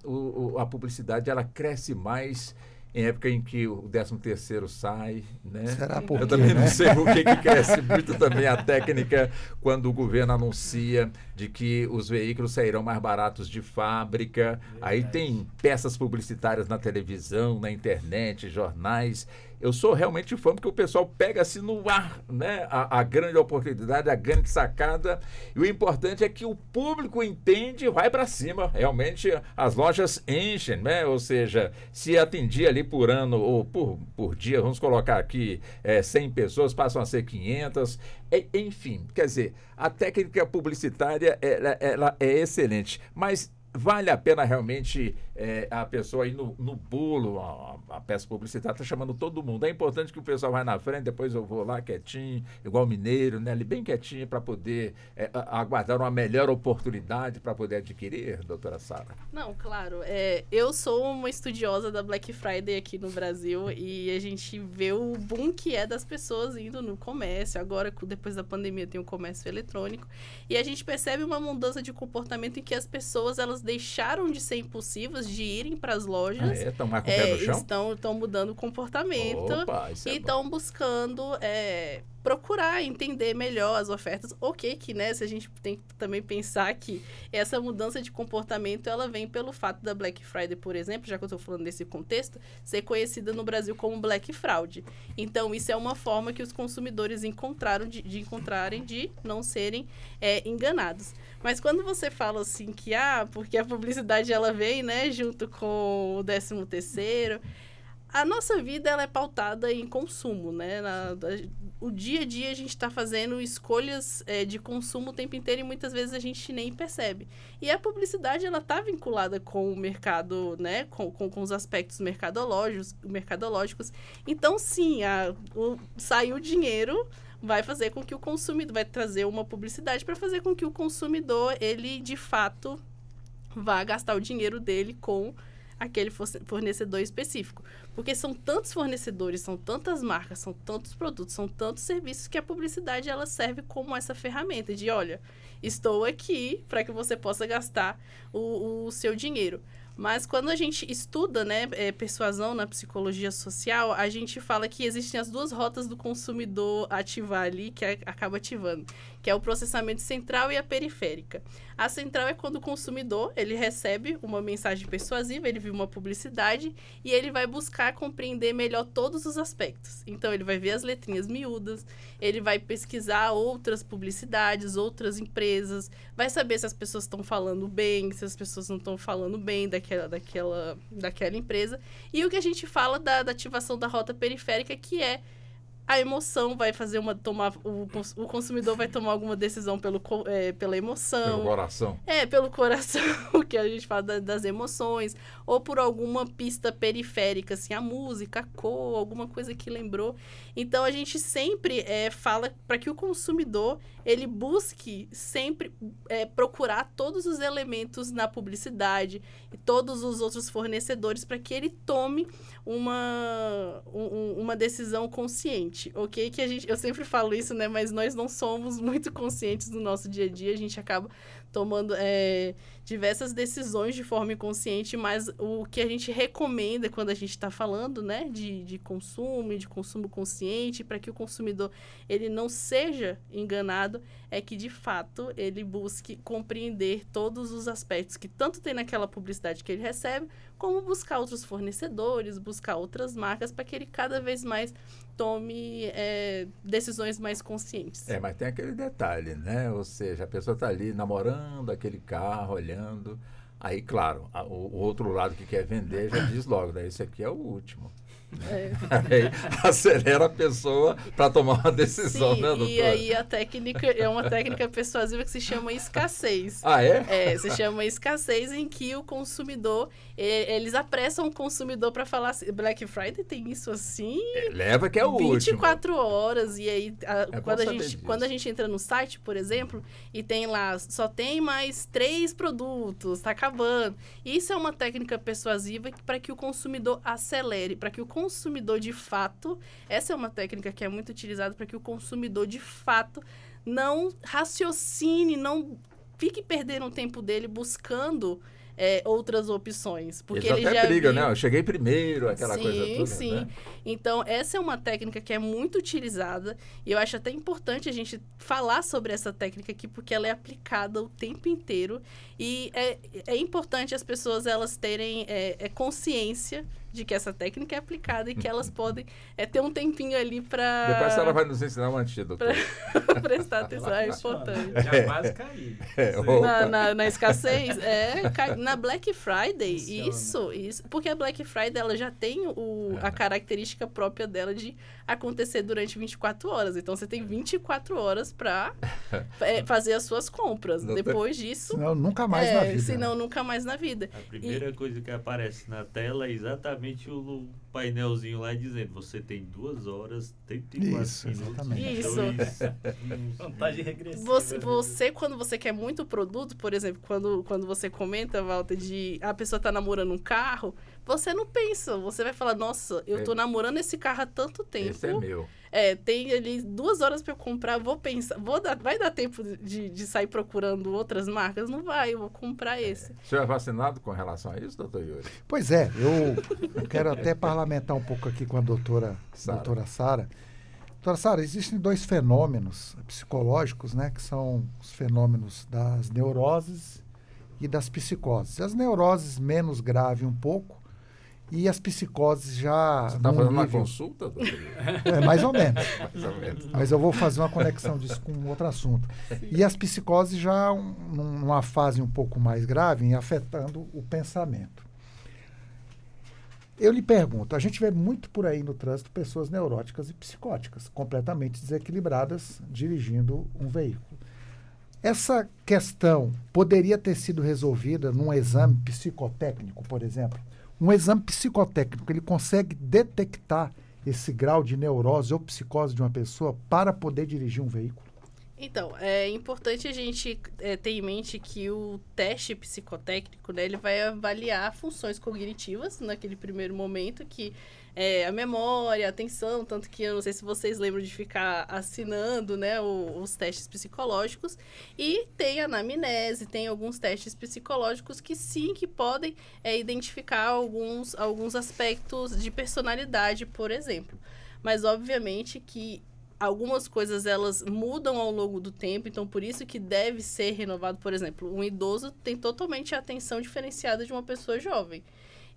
a publicidade ela cresce mais em época em que o 13º sai, né? Será por quê, Eu também né? não sei por que cresce muito também a técnica quando o governo anuncia de que os veículos sairão mais baratos de fábrica. Aí tem peças publicitárias na televisão, na internet, jornais. Eu sou realmente fã porque o pessoal pega assim no ar, né? A grande oportunidade, a grande sacada. E o importante é que o público entende e vai para cima. Realmente as lojas enchem, né? Ou seja, se atendia ali por ano ou por dia, vamos colocar aqui 100 pessoas, passam a ser 500. Enfim, quer dizer, a técnica publicitária ela é excelente, mas vale a pena realmente a pessoa ir no bolo, a peça publicitária está chamando todo mundo. É importante que o pessoal vá na frente, depois eu vou lá quietinho, igual mineiro, né? Ali bem quietinho para poder aguardar uma melhor oportunidade para poder adquirir, doutora Sara. Não, claro. Eu sou uma estudiosa da Black Friday aqui no Brasil e a gente vê o boom que é das pessoas indo no comércio. Agora, depois da pandemia, tem o comércio eletrônico. E a gente percebe uma mudança de comportamento em que as pessoas elas deixaram de ser impulsivas, de irem para as lojas. Estão mais com o pé no chão? Estão mudando o comportamento. Opa, isso é e estão buscando procurar entender melhor as ofertas. Ok, que né, se a gente tem que também pensar que essa mudança de comportamento ela vem pelo fato da Black Friday, por exemplo, já que eu estou falando desse contexto, ser conhecida no Brasil como Black Fraud. Então, isso é uma forma que os consumidores encontraram de não serem enganados. Mas quando você fala assim que, porque a publicidade ela vem, né, junto com o 13º, a nossa vida ela é pautada em consumo, né? O dia a dia a gente está fazendo escolhas de consumo o tempo inteiro e muitas vezes a gente nem percebe. E a publicidade ela está vinculada com o mercado, né? Com os aspectos mercadológicos. Então, sim, sair o dinheiro vai fazer com que o consumidor, vai trazer uma publicidade para fazer com que o consumidor, ele de fato vá gastar o dinheiro dele com aquele fornecedor específico. Porque são tantos fornecedores, são tantas marcas, são tantos produtos, são tantos serviços que a publicidade ela serve como essa ferramenta de, olha, estou aqui para que você possa gastar o seu dinheiro. Mas quando a gente estuda, né, persuasão na psicologia social, a gente fala que existem as duas rotas do consumidor ativar ali, que acaba ativando, que é o processamento central e a periférica. A central é quando o consumidor, ele recebe uma mensagem persuasiva, ele viu uma publicidade e ele vai buscar compreender melhor todos os aspectos. Então, ele vai ver as letrinhas miúdas, ele vai pesquisar outras publicidades, outras empresas, vai saber se as pessoas estão falando bem, se as pessoas não estão falando bem daquela empresa. E o que a gente fala da ativação da rota periférica, que é a emoção, vai fazer o consumidor vai tomar alguma decisão pela emoção. Pelo coração. Pelo coração, que a gente fala das emoções, ou por alguma pista periférica, assim, a música, a cor, alguma coisa que lembrou. Então, a gente sempre fala para que o consumidor, ele busque sempre procurar todos os elementos na publicidade e todos os outros fornecedores para que ele tome uma decisão consciente. Ok? Eu sempre falo isso, né? Mas nós não somos muito conscientes do nosso dia a dia. A gente acaba tomando diversas decisões de forma inconsciente, mas o que a gente recomenda quando a gente está falando, né? De consumo e de consumo consciente, para que o consumidor ele não seja enganado, é que, de fato, ele busque compreender todos os aspectos que tanto tem naquela publicidade que ele recebe, como buscar outros fornecedores, buscar outras marcas, para que ele cada vez mais tome tome decisões mais conscientes. Mas tem aquele detalhe, né? Ou seja, a pessoa está ali namorando aquele carro, olhando. Aí, claro, o outro lado que quer vender já diz logo, né? Esse aqui é o último. Aí acelera a pessoa para tomar uma decisão, Sim, né, doutor? E aí a técnica é uma técnica persuasiva que se chama escassez. Ah, é? Se chama escassez, em que o consumidor, eles apressam o consumidor para falar assim, Black Friday tem isso assim, Leva que é o 24 último. horas, e aí quando a disso. gente entra no site, por exemplo, e tem lá, só tem mais 3 produtos, tá acabando. Isso é uma técnica persuasiva para que o consumidor acelere, para que o consumidor de fato, essa é uma técnica que é muito utilizada para que o consumidor de fato não raciocine, não fique perdendo o tempo dele buscando outras opções. Porque Eles ele até já brigam, viu... né? Eu cheguei primeiro, aquela coisa toda. Sim. Né? Então, essa é uma técnica que é muito utilizada e eu acho até importante a gente falar sobre essa técnica aqui, porque ela é aplicada o tempo inteiro e é importante as pessoas elas terem consciência de que essa técnica é aplicada e que elas podem ter um tempinho ali para... Depois a senhora vai nos ensinar um antídoto. Pra prestar atenção, é importante. Já quase caí. Na escassez, na Black Friday, Funciona. isso, porque a Black Friday ela já tem a característica própria dela de acontecer durante 24 horas, então você tem 24 horas para fazer as suas compras, depois disso... Senão nunca mais na vida. Senão nunca mais na vida. A primeira coisa que aparece na tela é exatamente o painelzinho lá dizendo, você tem 2 horas, 34 Isso, minutos. exatamente. Isso. Vantagem regressiva. Você, quando você quer muito produto, por exemplo, quando você comenta, Walter, de a pessoa tá namorando um carro, você não pensa, você vai falar, nossa, eu tô namorando esse carro há tanto tempo. Esse é meu. Tem ali 2 horas para eu comprar, vou pensar, vai dar tempo de sair procurando outras marcas? Não vai, eu vou comprar esse. O senhor é vacinado com relação a isso, doutor Yuri? Pois é, eu quero até parlamentar um pouco aqui com a doutora Sara. Doutora Sara, existem 2 fenômenos psicológicos, né, que são os fenômenos das neuroses e das psicoses. As neuroses menos grave um pouco e as psicoses já... Você está fazendo uma nível... consulta, doutor Yuri? Mais ou menos. Mais ou menos. Mas eu vou fazer uma conexão disso com outro assunto. E as psicoses já numa fase um pouco mais grave, afetando o pensamento. Eu lhe pergunto, a gente vê muito por aí no trânsito pessoas neuróticas e psicóticas, completamente desequilibradas, dirigindo um veículo. Essa questão poderia ter sido resolvida num exame psicotécnico, por exemplo? Um exame psicotécnico, ele consegue detectar esse grau de neurose ou psicose de uma pessoa para poder dirigir um veículo? Então, é importante a gente ter em mente que o teste psicotécnico, né, ele vai avaliar funções cognitivas naquele primeiro momento, que a memória, a atenção, tanto que eu não sei se vocês lembram de ficar assinando, né, os testes psicológicos, e tem a anamnese, tem alguns testes psicológicos que sim, que podem identificar alguns aspectos de personalidade, por exemplo. Mas, obviamente, que algumas coisas, elas mudam ao longo do tempo, então por isso que deve ser renovado. Por exemplo, um idoso tem totalmente a atenção diferenciada de uma pessoa jovem.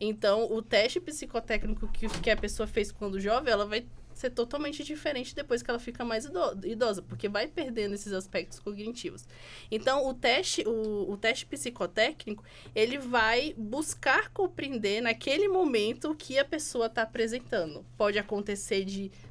Então, o teste psicotécnico que a pessoa fez quando jovem, ela vai ser totalmente diferente depois que ela fica mais idosa, porque vai perdendo esses aspectos cognitivos. Então, o teste psicotécnico, ele vai buscar compreender naquele momento o que a pessoa está apresentando. Pode acontecer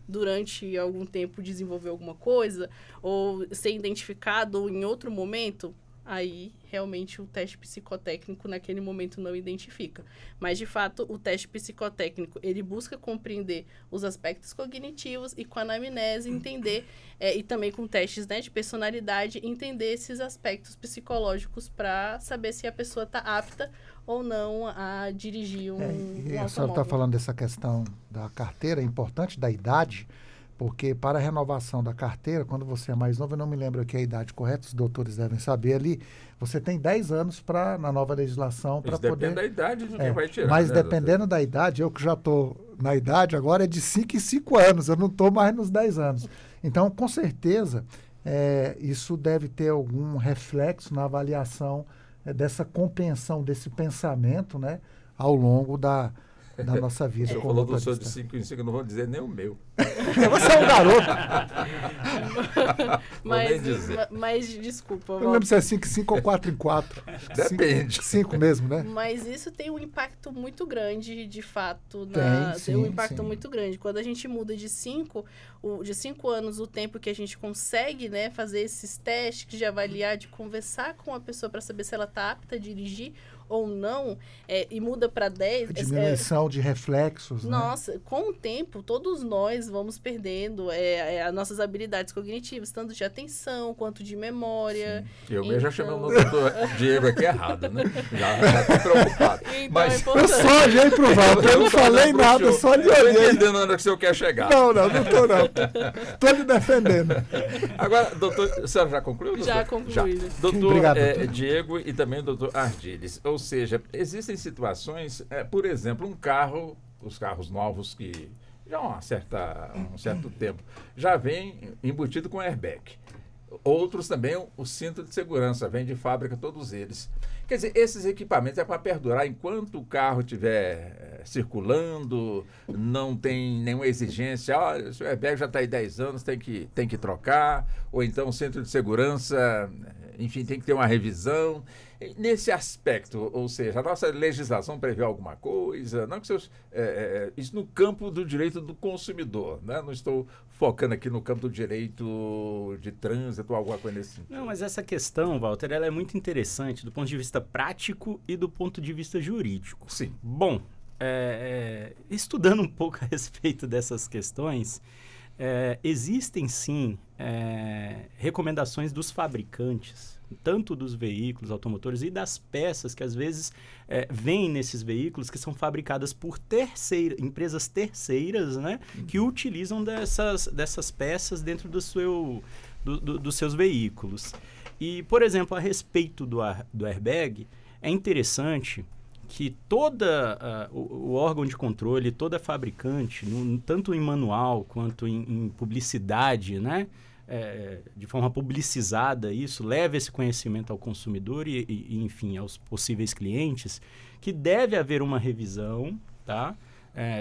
durante algum tempo, desenvolver alguma coisa, ou ser identificado em outro momento. Aí, realmente, o teste psicotécnico naquele momento não identifica. Mas, de fato, o teste psicotécnico, ele busca compreender os aspectos cognitivos e com a anamnese entender, e também com testes, né, de personalidade, entender esses aspectos psicológicos para saber se a pessoa está apta ou não a dirigir um A senhora está automóvel. falando dessa questão da carteira, é importante, da idade, porque para a renovação da carteira, quando você é mais novo, eu não me lembro aqui a idade correta, os doutores devem saber ali, você tem 10 anos na nova legislação para poder... Depende da idade de quem vai tirar. Mas né, dependendo da idade, eu que já estou na idade, agora é de 5 em 5 anos, eu não estou mais nos 10 anos. Então, com certeza, isso deve ter algum reflexo na avaliação dessa compreensão, desse pensamento, né, ao longo da na nossa vida. Você falou do senhor de 5 em 5, eu não vou dizer nem o meu. Você é um garoto. Mas desculpa. Eu não lembro se é 5 em 5 ou 4 em 4. Depende. 5 mesmo, né? Mas isso tem um impacto muito grande, de fato. Tem um impacto muito grande. Quando a gente muda de 5 anos, o tempo que a gente consegue, né, fazer esses testes, de avaliar, de conversar com a pessoa para saber se ela está apta a dirigir ou não, e muda para 10... A diminuição de reflexos, Nossa, né? Com o tempo, todos nós vamos perdendo as nossas habilidades cognitivas, tanto de atenção quanto de memória. Sim. Eu já chamei o doutor Diego aqui errado, né? Já estou preocupado. Então, mas eu só olhei pro Walter, eu não falei nada, só lhe olhei. Estou entendendo onde que o senhor quer chegar. Não estou não. Estou lhe defendendo. Agora, doutor, a senhora já concluiu? Doutor? Já concluí. Doutor, obrigado, doutor Diego e também o doutor Ardiles. Ou seja, existem situações, por exemplo, os carros novos que já há um certo tempo já vem embutido com airbag. Outros também, o cinto de segurança, vem de fábrica todos eles. Quer dizer, esses equipamentos é para perdurar enquanto o carro estiver circulando, não tem nenhuma exigência, olha, o airbag já está aí 10 anos, tem que trocar, ou então o centro de segurança, enfim, tem que ter uma revisão. Nesse aspecto, ou seja, a nossa legislação prevê alguma coisa, não que seus, isso no campo do direito do consumidor, né? Não estou focando aqui no campo do direito de trânsito ou alguma coisa nesse sentido. Não, mas essa questão, Walter, ela é muito interessante do ponto de vista prático e do ponto de vista jurídico. Sim. Bom, estudando um pouco a respeito dessas questões, existem sim recomendações dos fabricantes, tanto dos veículos automotores e das peças que às vezes vêm nesses veículos que são fabricadas por empresas terceiras, né, que utilizam dessas peças dentro dos seus veículos. E, por exemplo, a respeito do airbag, é interessante que o órgão de controle, toda fabricante, tanto em manual quanto em publicidade, né, de forma publicizada isso, leve esse conhecimento ao consumidor e enfim, aos possíveis clientes, que deve haver uma revisão, tá,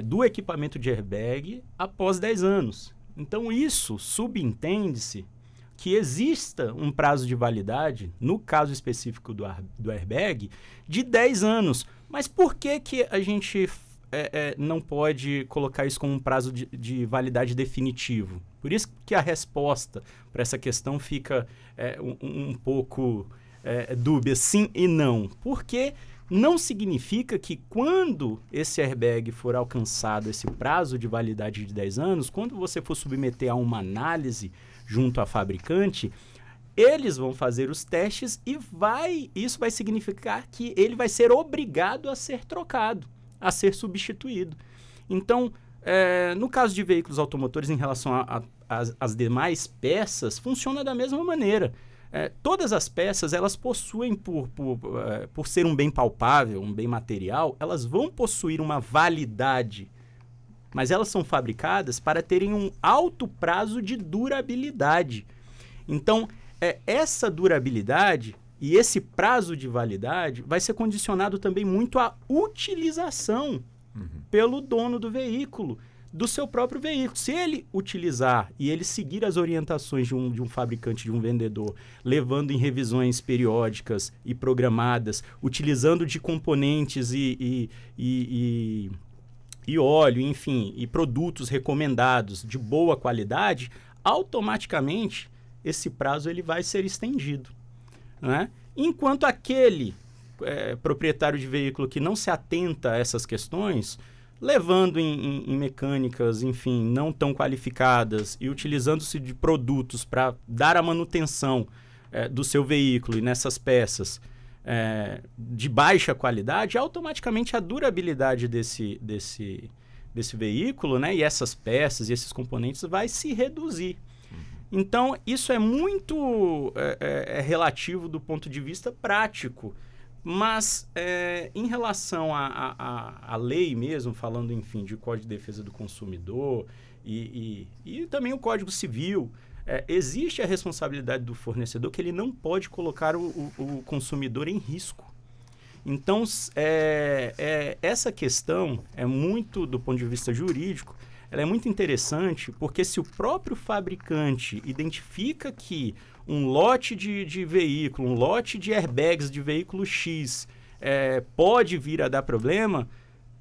do equipamento de airbag após 10 anos. Então, isso subentende-se que exista um prazo de validade, no caso específico do airbag, de 10 anos. Mas por que a gente não pode colocar isso como um prazo de validade definitivo? Por isso que a resposta para essa questão fica um pouco dúbia, sim e não. Porque não significa que quando esse airbag for alcançado, esse prazo de validade de 10 anos, quando você for submeter a uma análise junto à fabricante, eles vão fazer os testes e isso vai significar que ele vai ser obrigado a ser trocado, a ser substituído. Então, no caso de veículos automotores, em relação às demais peças, funciona da mesma maneira. Todas as peças, elas possuem, por ser um bem palpável, um bem material, elas vão possuir uma validade, mas elas são fabricadas para terem um alto prazo de durabilidade. Então, essa durabilidade e esse prazo de validade vai ser condicionado também muito à utilização pelo dono do veículo, do seu próprio veículo. Se ele utilizar e ele seguir as orientações de um fabricante, de um vendedor, levando em revisões periódicas e programadas, utilizando de componentes e óleo, enfim, e produtos recomendados de boa qualidade, automaticamente esse prazo ele vai ser estendido, né? Enquanto aquele proprietário de veículo que não se atenta a essas questões, levando em mecânicas, enfim, não tão qualificadas e utilizando-se de produtos para dar a manutenção do seu veículo e nessas peças de baixa qualidade, automaticamente a durabilidade desse veículo, né, e essas peças e esses componentes vai se reduzir. Então, isso é muito relativo do ponto de vista prático. Mas, em relação à lei mesmo, falando, enfim, de Código de Defesa do Consumidor e também o Código Civil, existe a responsabilidade do fornecedor que ele não pode colocar o consumidor em risco. Então, essa questão é muito, do ponto de vista jurídico, ela é muito interessante, porque se o próprio fabricante identifica que um lote de veículo, um lote de airbags de veículo X pode vir a dar problema,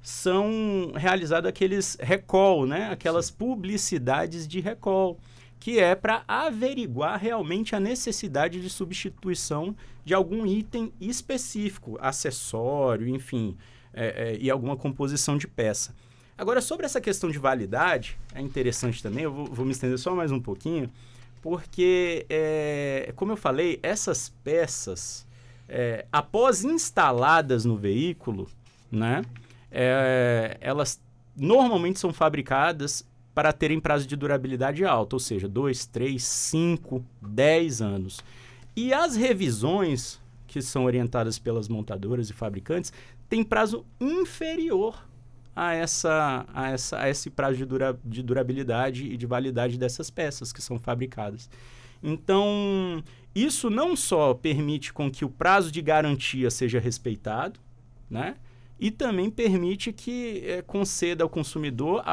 são realizados aqueles recall, né? Aquelas publicidades de recall, que é para averiguar realmente a necessidade de substituição de algum item específico, acessório, enfim, e alguma composição de peça. Agora, sobre essa questão de validade, é interessante também, eu vou me estender só mais um pouquinho, porque, como eu falei, essas peças, após instaladas no veículo, né, elas normalmente são fabricadas para terem prazo de durabilidade alto, ou seja, 2, 3, 5, 10 anos. E as revisões, que são orientadas pelas montadoras e fabricantes, têm prazo inferior a esse prazo de durabilidade e de validade dessas peças que são fabricadas. Então, isso não só permite com que o prazo de garantia seja respeitado, né? E também permite que conceda ao consumidor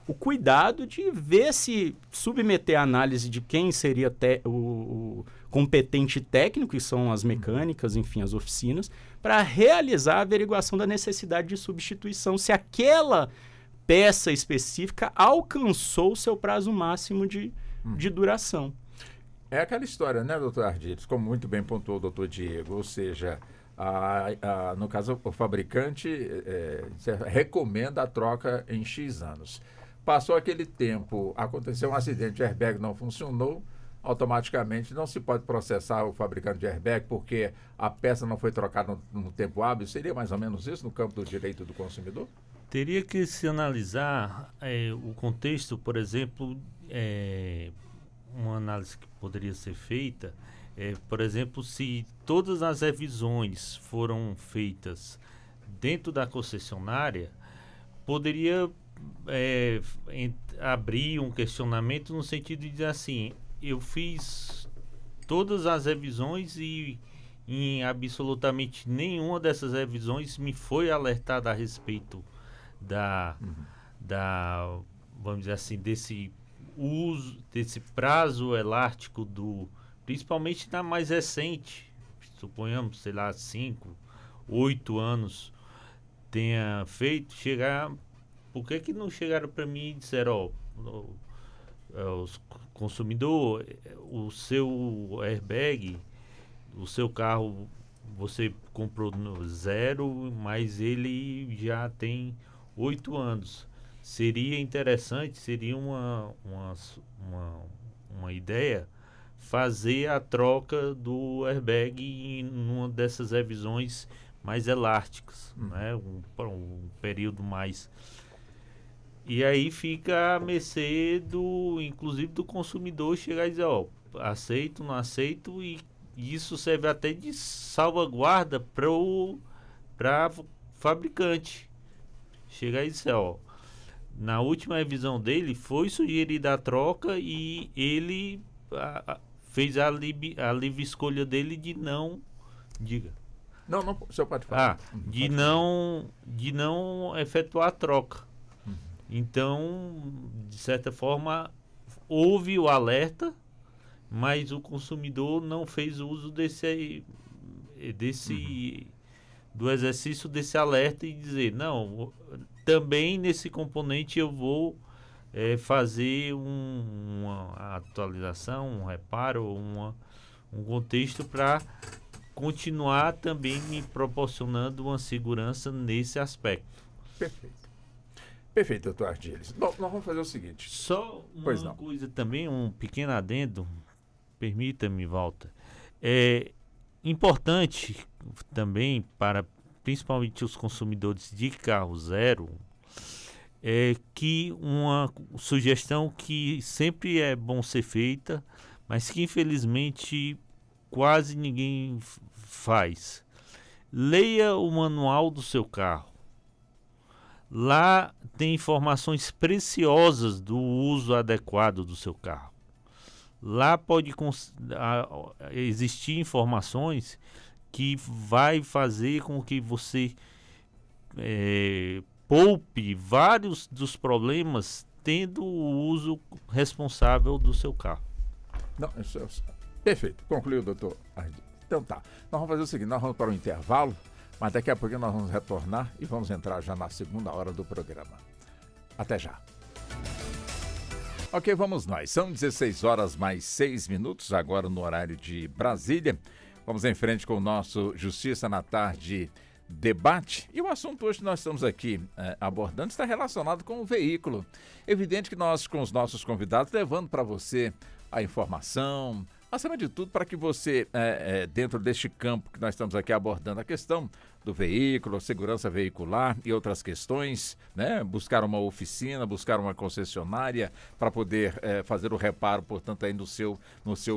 o cuidado de ver se submeter a análise de quem seria o competente técnico, que são as mecânicas, enfim, as oficinas, para realizar a averiguação da necessidade de substituição, se aquela peça específica alcançou o seu prazo máximo de duração. É aquela história, né, doutor Ardilhes, como muito bem pontuou o doutor Diego, ou seja, no caso, o fabricante recomenda a troca em X anos. Passou aquele tempo, aconteceu um acidente, o airbag não funcionou, automaticamente não se pode processar o fabricante de airbag porque a peça não foi trocada no tempo hábil. Seria mais ou menos isso no campo do direito do consumidor? Teria que se analisar o contexto, por exemplo, uma análise que poderia ser feita, por exemplo, se todas as revisões foram feitas dentro da concessionária, poderia abrir um questionamento no sentido de dizer assim, eu fiz todas as revisões e em absolutamente nenhuma dessas revisões me foi alertada a respeito vamos dizer assim, desse uso, desse prazo elástico principalmente na mais recente, suponhamos, sei lá, 5, 8 anos tenha feito, por que não chegaram para mim e disseram, os consumidor, o seu airbag, o seu carro, você comprou no 0, mas ele já tem 8 anos. Seria interessante, seria uma ideia fazer a troca do airbag em uma dessas revisões mais elásticas, né? Um período mais... E aí fica a mercê inclusive do consumidor chegar e dizer, aceito, não aceito, e isso serve até de salvaguarda para fabricante. Chegar e dizer, na última revisão dele foi sugerida a troca e ele fez a livre escolha dele de não... Diga. Não, o senhor pode falar. De não efetuar a troca. Então, de certa forma, houve o alerta, mas o consumidor não fez uso do exercício desse alerta e dizer, não, também nesse componente eu vou fazer uma atualização, um reparo, um contexto para continuar também me proporcionando uma segurança nesse aspecto. Perfeito, doutor Ardilhes. Bom, nós vamos fazer o seguinte. Só uma coisa também, um pequeno adendo, permita-me, Walter. É importante também para principalmente os consumidores de carro zero, que uma sugestão que sempre é bom ser feita, mas que infelizmente quase ninguém faz. Leia o manual do seu carro. Lá tem informações preciosas do uso adequado do seu carro. Lá pode existir informações que vai fazer com que você poupe vários dos problemas tendo o uso responsável do seu carro. Não, isso é perfeito. Concluiu, doutor Ardi. Então tá. Nós vamos fazer o seguinte, nós vamos para o intervalo, mas daqui a pouco nós vamos retornar e vamos entrar já na segunda hora do programa. Até já. Ok, vamos nós. São 16 horas mais 6 minutos, agora no horário de Brasília. Vamos em frente com o nosso Justiça na Tarde debate. E o assunto hoje que nós estamos aqui abordando está relacionado com o veículo. Evidente que nós, com os nossos convidados, levando para você a informação, acima de tudo, para que você, dentro deste campo que nós estamos aqui abordando, a questão do veículo, segurança veicular e outras questões, né? Buscar uma oficina, buscar uma concessionária para poder fazer o reparo, portanto, aí no seu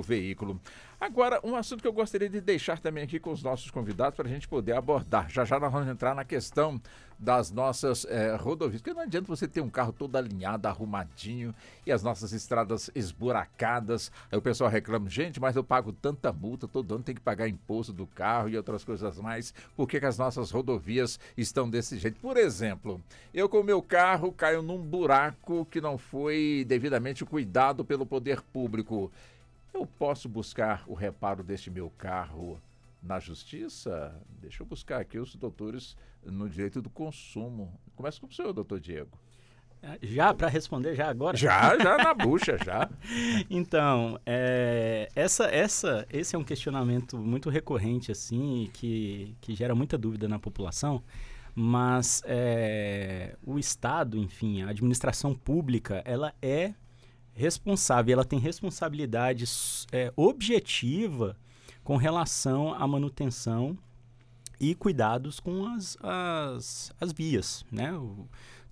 veículo. Agora, um assunto que eu gostaria de deixar também aqui com os nossos convidados para a gente poder abordar. Já já nós vamos entrar na questão das nossas rodovias, porque não adianta você ter um carro todo alinhado, arrumadinho e as nossas estradas esburacadas. Aí o pessoal reclama, gente, mas eu pago tanta multa, todo ano tem que pagar imposto do carro e outras coisas mais. Por que as nossas rodovias estão desse jeito? Por exemplo, eu com o meu carro caio num buraco que não foi devidamente cuidado pelo poder público. Eu posso buscar o reparo deste meu carro na justiça? Deixa eu buscar aqui os doutores no direito do consumo. Começa com o senhor, doutor Diego. Já, para responder já agora? Já na bucha, já. Então, esse é um questionamento muito recorrente, assim, que gera muita dúvida na população, mas o Estado, enfim, a administração pública, ela é responsável, ela tem responsabilidade objetiva com relação à manutenção e cuidados com as vias, né?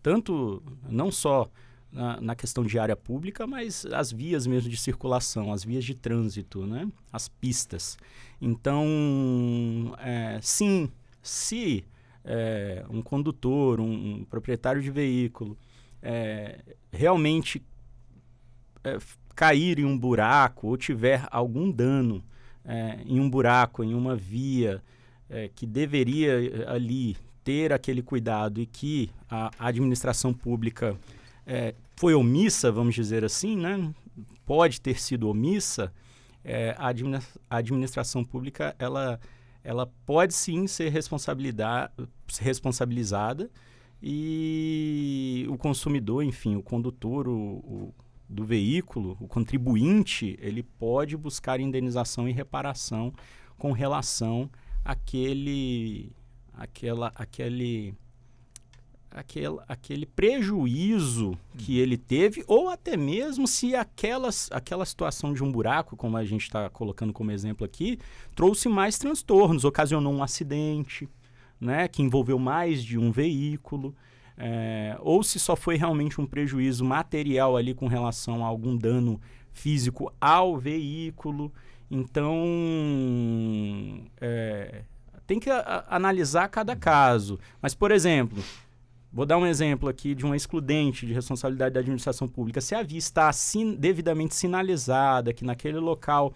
Tanto, não só na questão de área pública, mas as vias mesmo de circulação, as vias de trânsito, né? As pistas. Então, sim, se um condutor, um proprietário de veículo realmente cair em um buraco ou tiver algum dano em um buraco, em uma via que deveria ali ter aquele cuidado e que a administração pública foi omissa, vamos dizer assim, né? Pode ter sido omissa, a administração pública ela pode sim ser responsabilizada e o consumidor, enfim, o condutor, do veículo, o contribuinte, ele pode buscar indenização e reparação com relação àquele prejuízo que ele teve, ou até mesmo se aquela situação de um buraco, como a gente está colocando como exemplo aqui, trouxe mais transtornos, ocasionou um acidente, né, que envolveu mais de um veículo. Ou se só foi realmente um prejuízo material ali com relação a algum dano físico ao veículo. Então, tem que analisar cada caso. Mas, por exemplo, vou dar um exemplo aqui de uma excludente de responsabilidade da administração pública. Se a via está devidamente sinalizada, que naquele local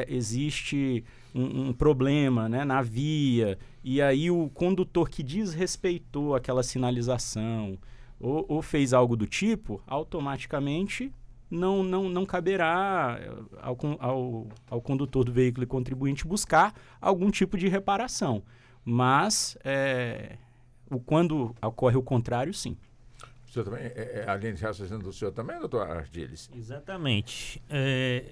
existe um problema, né, na via, e aí o condutor que desrespeitou aquela sinalização ou fez algo do tipo, automaticamente não caberá ao condutor do veículo e contribuinte buscar algum tipo de reparação. Mas quando ocorre o contrário, sim. O senhor também, a linha de raciocínio do senhor também, doutor Ardiles? Exatamente.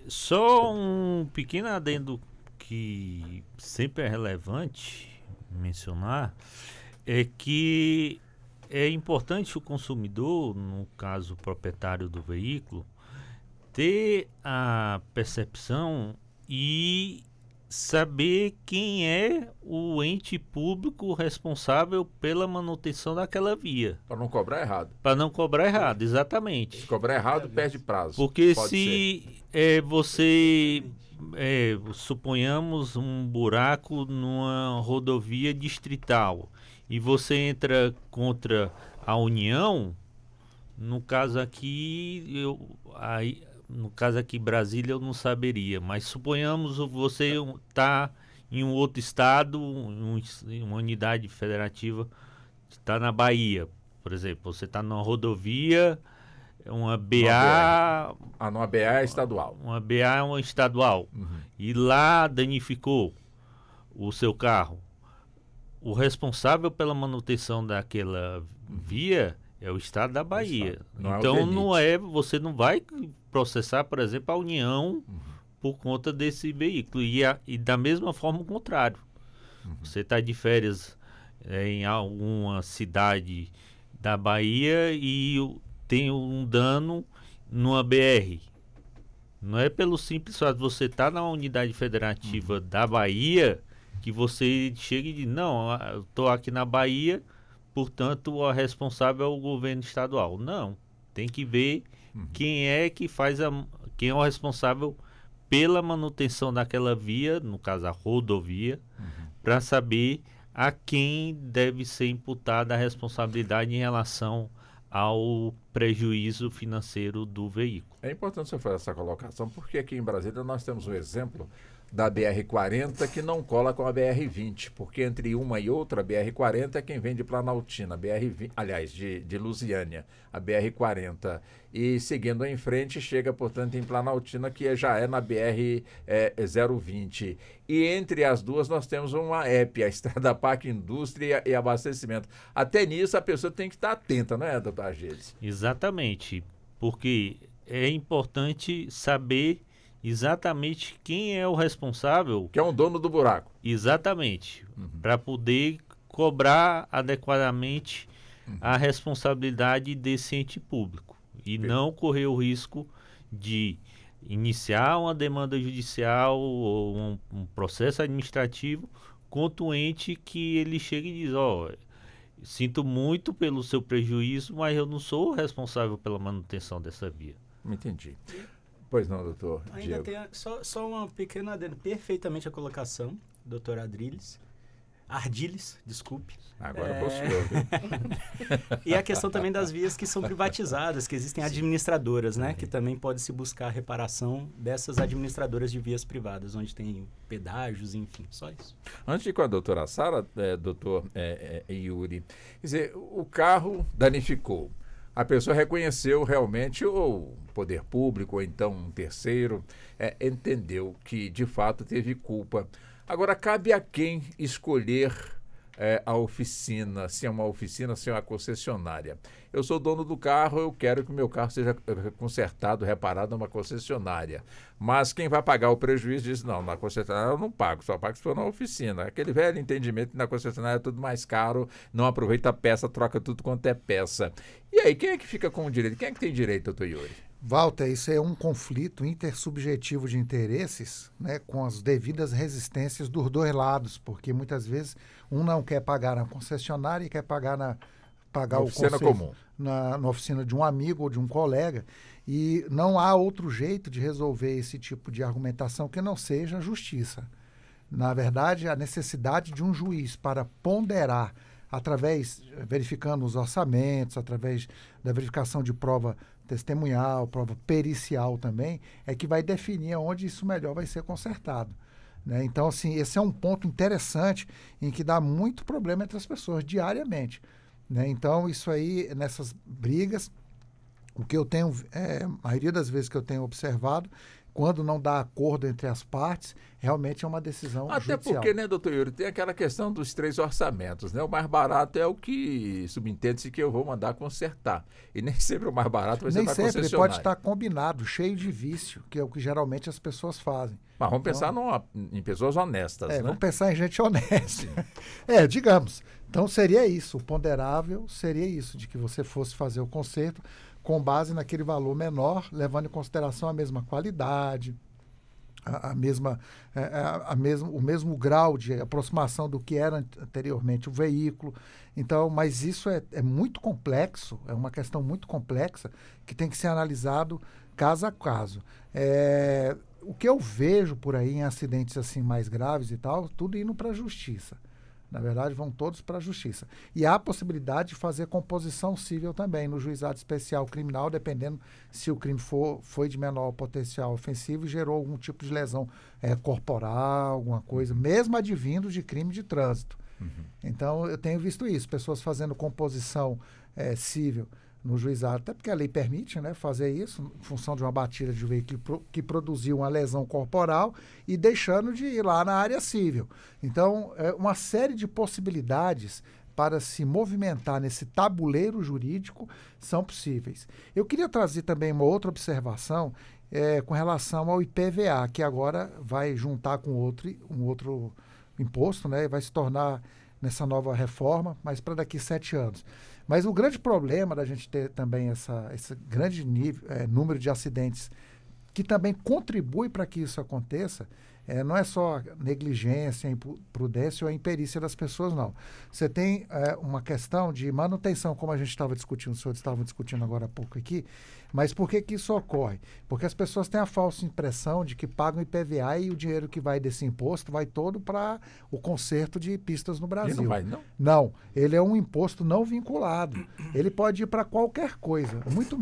Só um pequeno adendo que sempre é relevante mencionar, é que é importante o consumidor, no caso o proprietário do veículo, ter a percepção e saber quem é o ente público responsável pela manutenção daquela via. Para não cobrar errado. Para não cobrar errado, exatamente. Se cobrar errado, perde prazo. Porque se você, suponhamos um buraco numa rodovia distrital e você entra contra a União, no caso aqui, no caso aqui Brasília eu não saberia, mas suponhamos você está em um outro estado, uma unidade federativa está na Bahia, por exemplo. Você está numa rodovia, uma BA... numa BA é estadual. Uma BA é uma estadual. E lá danificou o seu carro. O responsável pela manutenção daquela via é o estado da Bahia. Então você não vai processar, por exemplo, a União por conta desse veículo. E da mesma forma o contrário. Você está de férias em alguma cidade da Bahia e tem um dano numa BR. Não é pelo simples fato de você estar na unidade federativa da Bahia que você chega e diz, não, eu estou aqui na Bahia, portanto, o responsável é o governo estadual. Não, tem que ver quem é que quem é o responsável pela manutenção daquela via, no caso a rodovia, para saber a quem deve ser imputada a responsabilidade em relação ao prejuízo financeiro do veículo. É importante você fazer essa colocação, porque aqui em Brasília nós temos um exemplo da BR-40 que não cola com a BR-20, porque entre uma e outra, a BR-40 é quem vem de Planaltina, de Lusiânia, a BR-40. E seguindo em frente, chega, portanto, em Planaltina, que já é na BR-020. E entre as duas nós temos uma EP, a Estrada Parque Indústria e Abastecimento. Até nisso a pessoa tem que estar atenta, não é, doutor Argeles? Exatamente, porque é importante saber exatamente quem é o responsável. Que é o dono do buraco. Exatamente. Para poder cobrar adequadamente a responsabilidade desse ente público. E não correr o risco de iniciar uma demanda judicial ou um processo administrativo contra o ente que ele chega e diz, sinto muito pelo seu prejuízo, mas eu não sou o responsável pela manutenção dessa via. Entendi. Pois não, doutor Ainda Diego. tem só uma pequena adendo, perfeitamente a colocação, doutor Ardiles, desculpe. Agora posso eu. E a questão também das vias que são privatizadas, que existem administradoras, né? Que também pode se buscar a reparação dessas administradoras de vias privadas, onde tem pedágios, enfim, só isso. Antes de ir com a doutora Sara, doutor Yuri, quer dizer, o carro danificou. A pessoa reconheceu realmente, ou o poder público, ou então um terceiro, entendeu que de fato teve culpa. Agora, cabe a quem escolher a oficina, se é uma oficina, se é uma concessionária. Eu sou dono do carro, eu quero que o meu carro seja consertado, reparado numa concessionária. Mas quem vai pagar o prejuízo diz, não, na concessionária eu não pago, só pago se for na oficina. Aquele velho entendimento que na concessionária é tudo mais caro, não aproveita a peça, troca tudo quanto é peça. E aí, quem é que fica com o direito? Quem é que tem direito, doutor Yuri? Walter, isso é um conflito intersubjetivo de interesses, né, com as devidas resistências dos dois lados, porque muitas vezes um não quer pagar na concessionária e quer pagar na oficina comum, na oficina de um amigo ou de um colega, e não há outro jeito de resolver esse tipo de argumentação que não seja a justiça. Na verdade, a necessidade de um juiz para ponderar, verificando os orçamentos, através da verificação de prova testemunhal, prova pericial também, é que vai definir onde isso melhor vai ser consertado. Né? Então, assim, esse é um ponto interessante em que dá muito problema entre as pessoas diariamente. Né? Então, isso aí, nessas brigas, o que eu tenho, a maioria das vezes que eu tenho observado, quando não dá acordo entre as partes, realmente é uma decisão judicial. Até porque, né, doutor Yuri, tem aquela questão dos 3 orçamentos, né? O mais barato é o que subentende-se que eu vou mandar consertar. E nem sempre o mais barato vai ser para concessionária. Nem sempre, pode estar combinado, cheio de vício, que é o que geralmente as pessoas fazem. Mas vamos pensar em pessoas honestas, né? Vamos pensar em gente honesta. Digamos. Então seria isso, o ponderável seria isso, de que você fosse fazer o conserto com base naquele valor menor, levando em consideração a mesma qualidade, o mesmo grau de aproximação do que era anteriormente o veículo. Então, mas isso é muito complexo, é uma questão muito complexa que tem que ser analisado caso a caso. O que eu vejo por aí em acidentes assim mais graves e tal, tudo indo para a justiça. Na verdade, vão todos para a justiça. E há a possibilidade de fazer composição civil também no juizado especial criminal, dependendo se o crime foi de menor potencial ofensivo e gerou algum tipo de lesão corporal, alguma coisa, mesmo advindo de crime de trânsito. Então, eu tenho visto isso, pessoas fazendo composição civil no juizado, até porque a lei permite, né, fazer isso em função de uma batida de um veículo que produziu uma lesão corporal e deixando de ir lá na área civil. Então, uma série de possibilidades para se movimentar nesse tabuleiro jurídico são possíveis. Eu queria trazer também uma outra observação com relação ao IPVA, que agora vai juntar com um outro imposto, né, vai se tornar nessa nova reforma, mas para daqui 7 anos. Mas o grande problema da gente ter também esse grande número de acidentes que também contribui para que isso aconteça, não é só negligência, imprudência ou a imperícia das pessoas, não. Você tem uma questão de manutenção, como a gente estava discutindo, os senhores estavam discutindo agora há pouco aqui, mas por que isso ocorre? Porque as pessoas têm a falsa impressão de que pagam IPVA e o dinheiro que vai desse imposto vai todo para o conserto de pistas no Brasil. E não vai, não? Não, ele é um imposto não vinculado. Ele pode ir para qualquer coisa, muito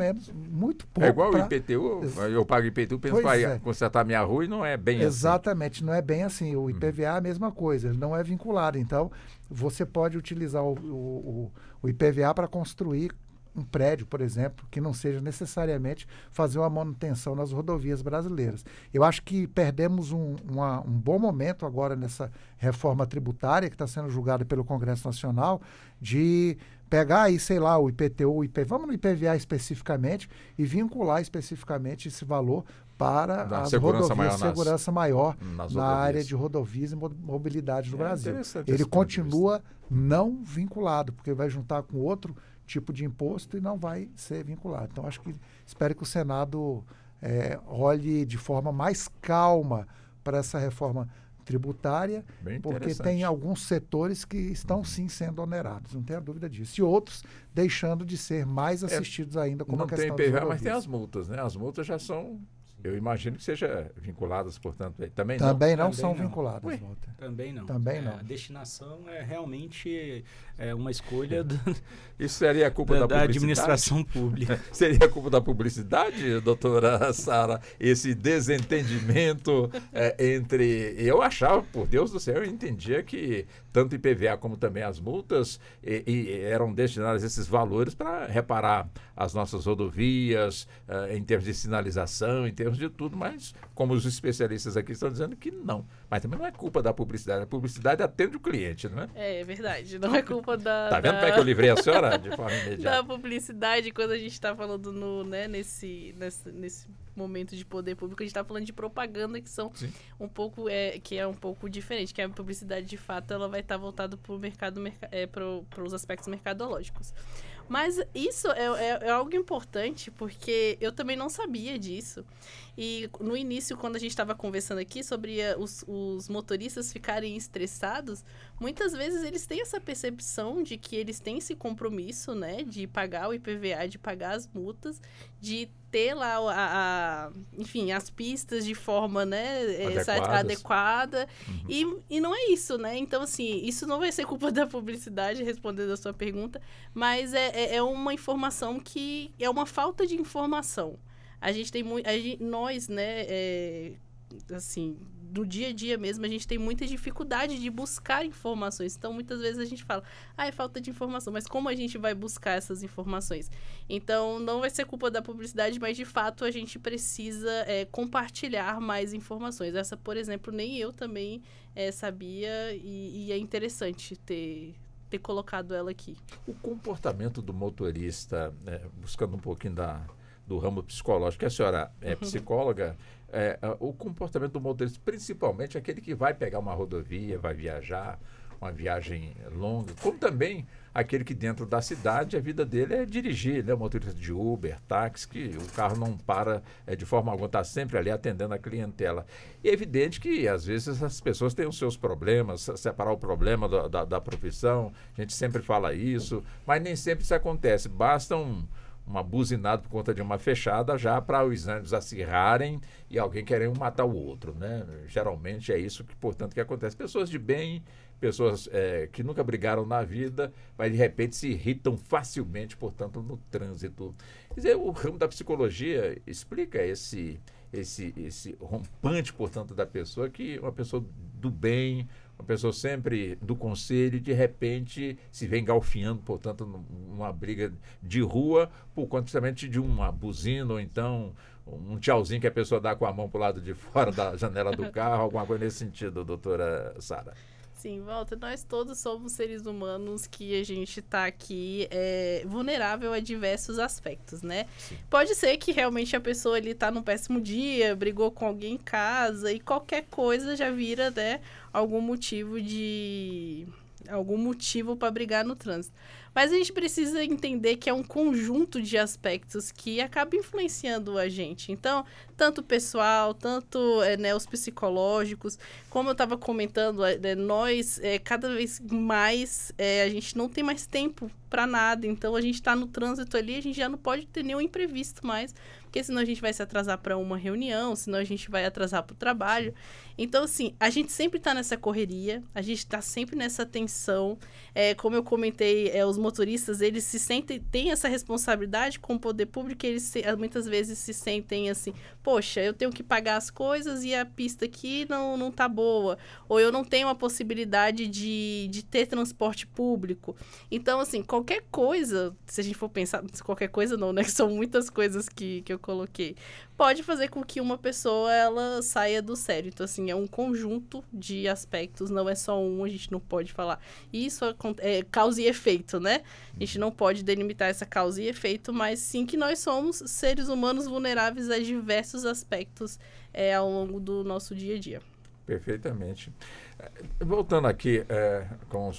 pouco. É igual o IPTU, eu pago IPTU, penso para consertar minha rua e não é bem assim. Exatamente, não é bem assim. O IPVA é a mesma coisa, ele não é vinculado. Então, você pode utilizar o IPVA para construir um prédio, por exemplo, que não seja necessariamente fazer uma manutenção nas rodovias brasileiras. Eu acho que perdemos um bom momento agora nessa reforma tributária que está sendo julgada pelo Congresso Nacional, de pegar aí, sei lá, o IPTU, vamos no IPVA especificamente e vincular especificamente esse valor para as rodovias, segurança maior na área de rodovias e mobilidade do Brasil. Ele continua não vinculado, porque vai juntar com outro tipo de imposto e não vai ser vinculado. Então, espero que o Senado olhe de forma mais calma para essa reforma tributária, porque tem alguns setores que estão sim sendo onerados, não tenha dúvida disso. E outros deixando de ser mais assistidos ainda, como a questão não tem IPVA, mas tem as multas, né? As multas já são... Eu imagino que sejam vinculadas, portanto, também não? Também não são vinculadas, Walter. Também não. Também não. A destinação é realmente uma escolha Isso seria a culpa da administração pública. Seria a culpa da publicidade, doutora Sara? Esse desentendimento entre... Eu achava, por Deus do céu, eu entendia que tanto IPVA como também as multas eram destinadas esses valores para reparar as nossas rodovias, em termos de sinalização, em termos de tudo, mas como os especialistas aqui estão dizendo que não. Mas também não é culpa da publicidade. A publicidade atende o cliente, não é? É verdade. Não é culpa da... Tá vendo como é que eu livrei a senhora de forma imediata? Da publicidade, quando a gente está falando nesse momento de poder público, a gente está falando de propaganda que são um pouco diferente, que a publicidade de fato ela vai estar voltada para os aspectos mercadológicos. Mas isso é algo importante, porque eu também não sabia disso. E no início, quando a gente estava conversando aqui sobre os motoristas ficarem estressados, muitas vezes eles têm essa percepção de que eles têm esse compromisso, né, de pagar o IPVA, de pagar as multas, de ter lá enfim, as pistas de forma, né, adequada. E não é isso, né? Então, assim, isso não vai ser culpa da publicidade, respondendo a sua pergunta, mas é uma informação que é uma falta de informação. A gente tem nós, né, assim, no dia a dia mesmo, a gente tem muita dificuldade de buscar informações. Então, muitas vezes a gente fala, é falta de informação, mas como a gente vai buscar essas informações? Então, não vai ser culpa da publicidade, mas, de fato, a gente precisa compartilhar mais informações. Essa, por exemplo, nem eu também sabia e é interessante ter colocado ela aqui. O comportamento do motorista, buscando um pouquinho do ramo psicológico, que a senhora é psicóloga, o comportamento do motorista, principalmente aquele que vai pegar uma rodovia, vai viajar, uma viagem longa, como também aquele que dentro da cidade, a vida dele é dirigir, né? Motorista de Uber, táxi, que o carro não para de forma alguma, está sempre ali atendendo a clientela. E é evidente que, às vezes, as pessoas têm os seus problemas, separar o problema da profissão, a gente sempre fala isso, mas nem sempre isso acontece. Basta uma buzinada por conta de uma fechada, já para os ânimos acirrarem e alguém querendo matar o outro, né? Geralmente é isso que, portanto, que acontece. Pessoas de bem, pessoas que nunca brigaram na vida, mas de repente se irritam facilmente, portanto, no trânsito. Quer dizer, o ramo da psicologia explica esse rompante, portanto, da pessoa, que uma pessoa do bem, uma pessoa sempre do conselho, de repente se vê engalfinhando, portanto, numa briga de rua, por conta justamente de uma buzina, ou então um tchauzinho que a pessoa dá com a mão para o lado de fora da janela do carro, alguma coisa nesse sentido, doutora Sara. Sim, Walter, nós todos somos seres humanos que a gente está aqui vulnerável a diversos aspectos, né? Sim. Pode ser que realmente a pessoa ali está num péssimo dia, brigou com alguém em casa e qualquer coisa já vira, né, algum motivo para brigar no trânsito. Mas a gente precisa entender que é um conjunto de aspectos que acaba influenciando a gente. Então, tanto o pessoal, tanto os psicológicos, como eu estava comentando, nós, cada vez mais, a gente não tem mais tempo para nada. Então, a gente está no trânsito ali, a gente já não pode ter nenhum imprevisto mais, porque senão a gente vai se atrasar para uma reunião, senão a gente vai atrasar para o trabalho. Então, assim, a gente sempre está nessa correria, a gente está sempre nessa tensão. Como eu comentei, os motoristas, eles se sentem, têm essa responsabilidade com o poder público, eles muitas vezes se sentem assim, poxa, eu tenho que pagar as coisas e a pista aqui não tá boa, ou eu não tenho a possibilidade de ter transporte público. Então, assim, qualquer coisa, se a gente for pensar, qualquer coisa não, né, que são muitas coisas que eu coloquei, pode fazer com que uma pessoa, ela saia do sério. Então, assim, é um conjunto de aspectos, não é só um, a gente não pode falar. Isso é causa e efeito, né? A gente não pode delimitar essa causa e efeito, mas sim que nós somos seres humanos vulneráveis a diversos aspectos ao longo do nosso dia a dia. Perfeitamente. Voltando aqui com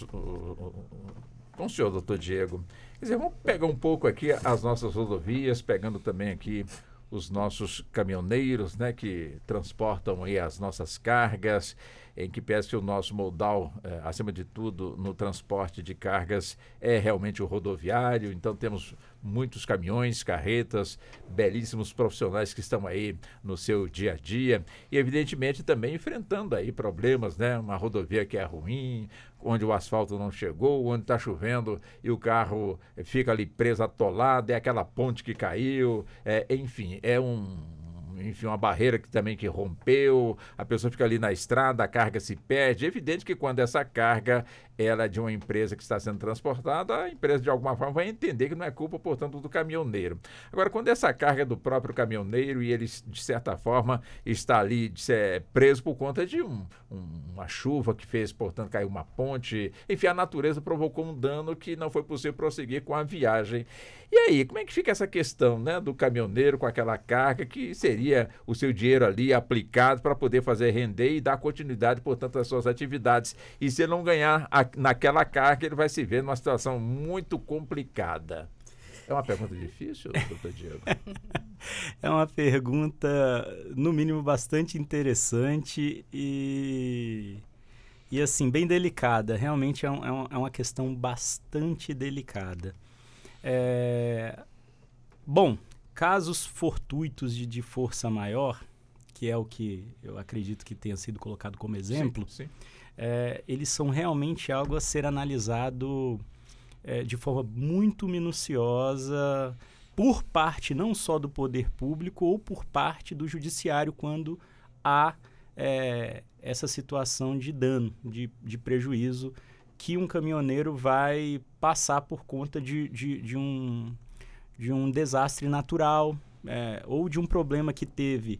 o senhor, doutor Diego, quer dizer, vamos pegar um pouco aqui as nossas rodovias, pegando também aqui os nossos caminhoneiros, né, que transportam aí as nossas cargas, em que parece que o nosso modal, acima de tudo, no transporte de cargas é realmente o rodoviário. Então temos muitos caminhões, carretas, belíssimos profissionais que estão aí no seu dia a dia e, evidentemente, também enfrentando aí problemas, né? Uma rodovia que é ruim, onde o asfalto não chegou, onde está chovendo e o carro fica ali preso, atolado, é aquela ponte que caiu, enfim, uma barreira que rompeu, a pessoa fica ali na estrada, a carga se perde. É evidente que quando essa carga ela é de uma empresa que está sendo transportada, a empresa de alguma forma vai entender que não é culpa, portanto, do caminhoneiro. Agora, quando essa carga é do próprio caminhoneiro e ele, de certa forma, está ali preso por conta de uma chuva que fez, portanto, cair uma ponte, enfim, a natureza provocou um dano que não foi possível prosseguir com a viagem. E aí, como é que fica essa questão, né, do caminhoneiro com aquela carga que seria o seu dinheiro ali aplicado para poder fazer render e dar continuidade, portanto, às suas atividades? E se ele não ganhar naquela carga, ele vai se ver numa situação muito complicada. É uma pergunta difícil, doutor Diego? É uma pergunta, no mínimo, bastante interessante e assim, bem delicada. Realmente é uma questão bastante delicada. Bom, casos fortuitos de força maior, que é o que eu acredito que tenha sido colocado como exemplo, sim. Eles são realmente algo a ser analisado de forma muito minuciosa por parte não só do poder público ou por parte do judiciário quando há essa situação de dano, de prejuízo que um caminhoneiro vai passar por conta de um desastre natural ou de um problema que teve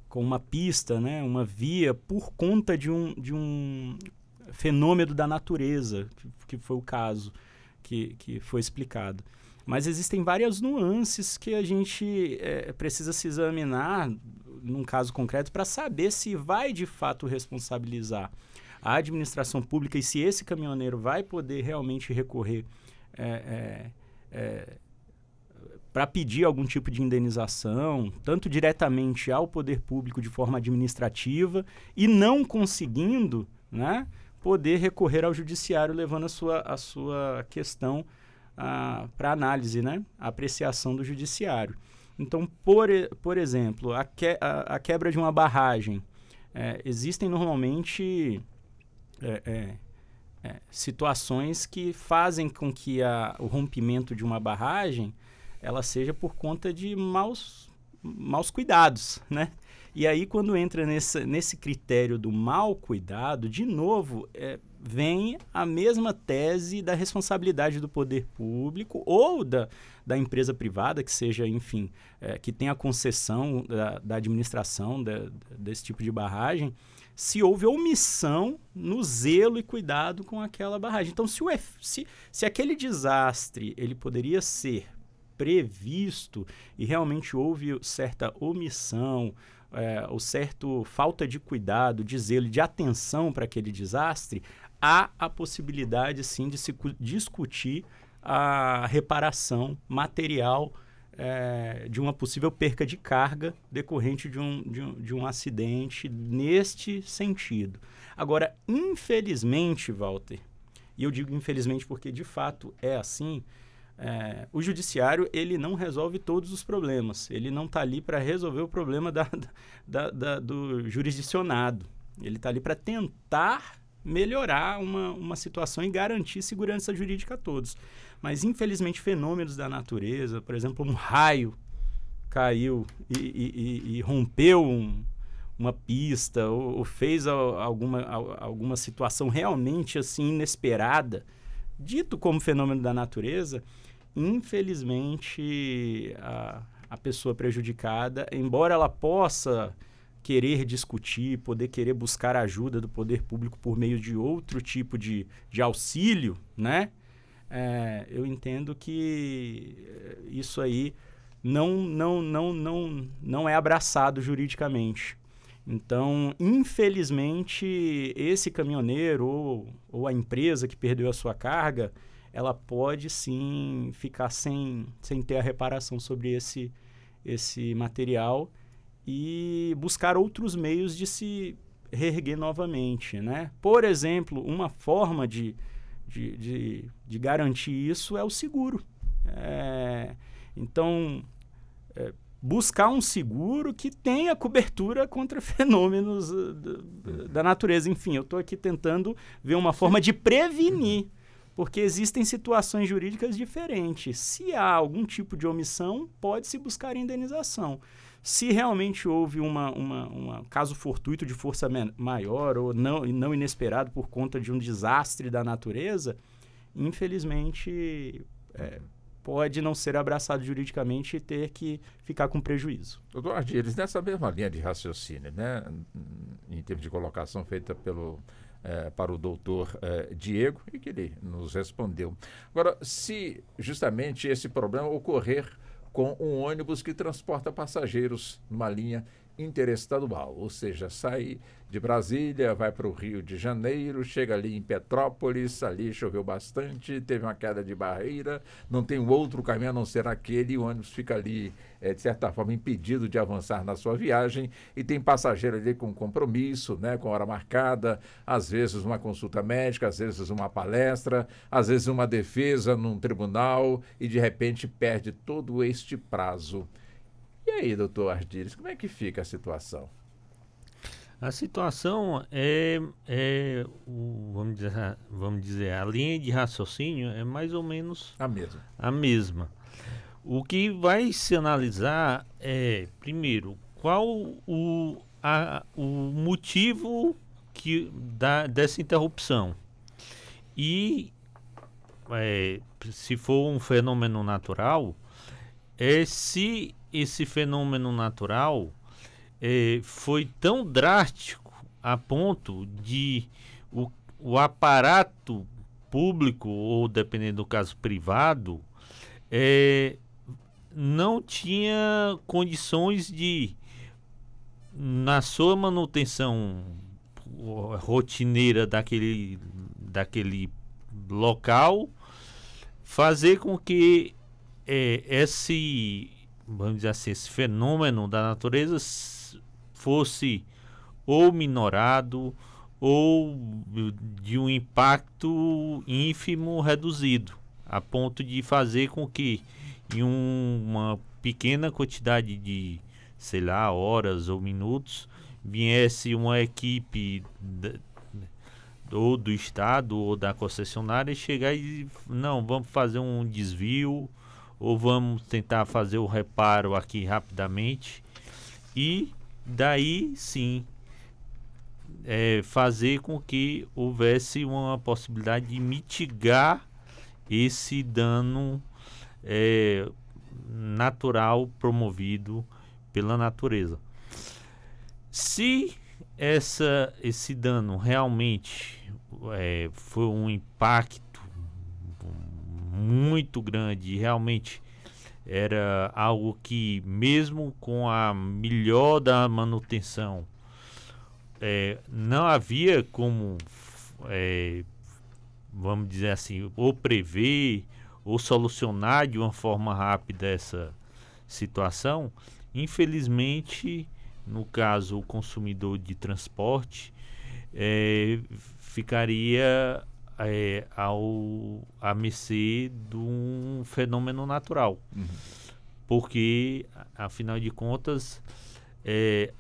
com uma pista, né, uma via, por conta de um fenômeno da natureza, que foi o caso que foi explicado. Mas existem várias nuances que a gente precisa se examinar num caso concreto para saber se vai de fato responsabilizar a administração pública e se esse caminhoneiro vai poder realmente recorrer para pedir algum tipo de indenização, tanto diretamente ao poder público de forma administrativa e não conseguindo, né, poder recorrer ao judiciário levando a sua questão para análise, né? A apreciação do judiciário. Então, por exemplo, a quebra de uma barragem. Existem normalmente situações que fazem com que o rompimento de uma barragem ela seja por conta de maus cuidados, né? E aí, quando entra nesse critério do mau cuidado, de novo, vem a mesma tese da responsabilidade do poder público ou da empresa privada, que seja, enfim, que tenha a concessão da administração desse tipo de barragem, se houve omissão no zelo e cuidado com aquela barragem. Então, se aquele desastre ele poderia ser previsto e realmente houve certa omissão, ou certa falta de cuidado, de zelo, de atenção para aquele desastre, há a possibilidade, sim, de se discutir a reparação material de uma possível perca de carga decorrente de um acidente neste sentido. Agora, infelizmente, Walter, e eu digo infelizmente porque de fato é assim, o judiciário ele não resolve todos os problemas. Ele não está ali para resolver o problema do jurisdicionado. Ele está ali para tentar melhorar uma situação e garantir segurança jurídica a todos. Mas, infelizmente, fenômenos da natureza, por exemplo, um raio caiu e rompeu uma pista ou fez alguma situação realmente assim inesperada, dito como fenômeno da natureza, infelizmente a pessoa prejudicada, embora ela possa querer discutir, poder querer buscar ajuda do poder público por meio de outro tipo de auxílio, né? Eu entendo que isso aí não é abraçado juridicamente. Então, infelizmente, esse caminhoneiro ou a empresa que perdeu a sua carga, ela pode sim ficar sem ter a reparação sobre esse material e buscar outros meios de se reerguer novamente, né? Por exemplo, uma forma de garantir isso é o seguro. Então, buscar um seguro que tenha cobertura contra fenômenos da natureza. Enfim, eu estou aqui tentando ver uma forma de prevenir, porque existem situações jurídicas diferentes. Se há algum tipo de omissão, pode-se buscar indenização. Se realmente houve um caso fortuito de força maior ou não inesperado por conta de um desastre da natureza, infelizmente pode não ser abraçado juridicamente e ter que ficar com prejuízo. Doutor Ardires, nessa mesma linha de raciocínio, né, em termos de colocação feita para o doutor Diego, e que ele nos respondeu. Agora, se justamente esse problema ocorrer com um ônibus que transporta passageiros numa linha interestadual, ou seja, sai de Brasília, vai para o Rio de Janeiro, chega ali em Petrópolis, ali choveu bastante, teve uma queda de barreira, não tem um outro caminho a não ser aquele, e o ônibus fica ali, de certa forma, impedido de avançar na sua viagem, e tem passageiro ali com compromisso, né, com hora marcada, às vezes uma consulta médica, às vezes uma palestra, às vezes uma defesa num tribunal, e de repente perde todo este prazo. E aí, doutor Ardires, como é que fica a situação? A situação vamos dizer, a linha de raciocínio é mais ou menos a mesma. O que vai se analisar é, primeiro, qual o motivo dessa interrupção. E, se for um fenômeno natural, se esse fenômeno natural foi tão drástico a ponto de o aparato público, ou dependendo do caso privado, não tinha condições de, na sua manutenção rotineira daquele local, fazer com que vamos dizer assim, esse fenômeno da natureza fosse ou minorado ou de um impacto ínfimo reduzido. a ponto de fazer com que em uma pequena quantidade de, sei lá, horas ou minutos, viesse uma equipe ou do estado ou da concessionária chegar e não, vamos fazer um desvio ou vamos tentar fazer o reparo aqui rapidamente e daí sim fazer com que houvesse uma possibilidade de mitigar esse dano natural promovido pela natureza. Se esse dano realmente foi um impacto muito grande e realmente era algo que mesmo com a melhor da manutenção não havia como vamos dizer assim, ou prever ou solucionar de uma forma rápida essa situação, infelizmente, no caso o consumidor de transporte ficaria à mercê de um fenômeno natural, porque afinal de contas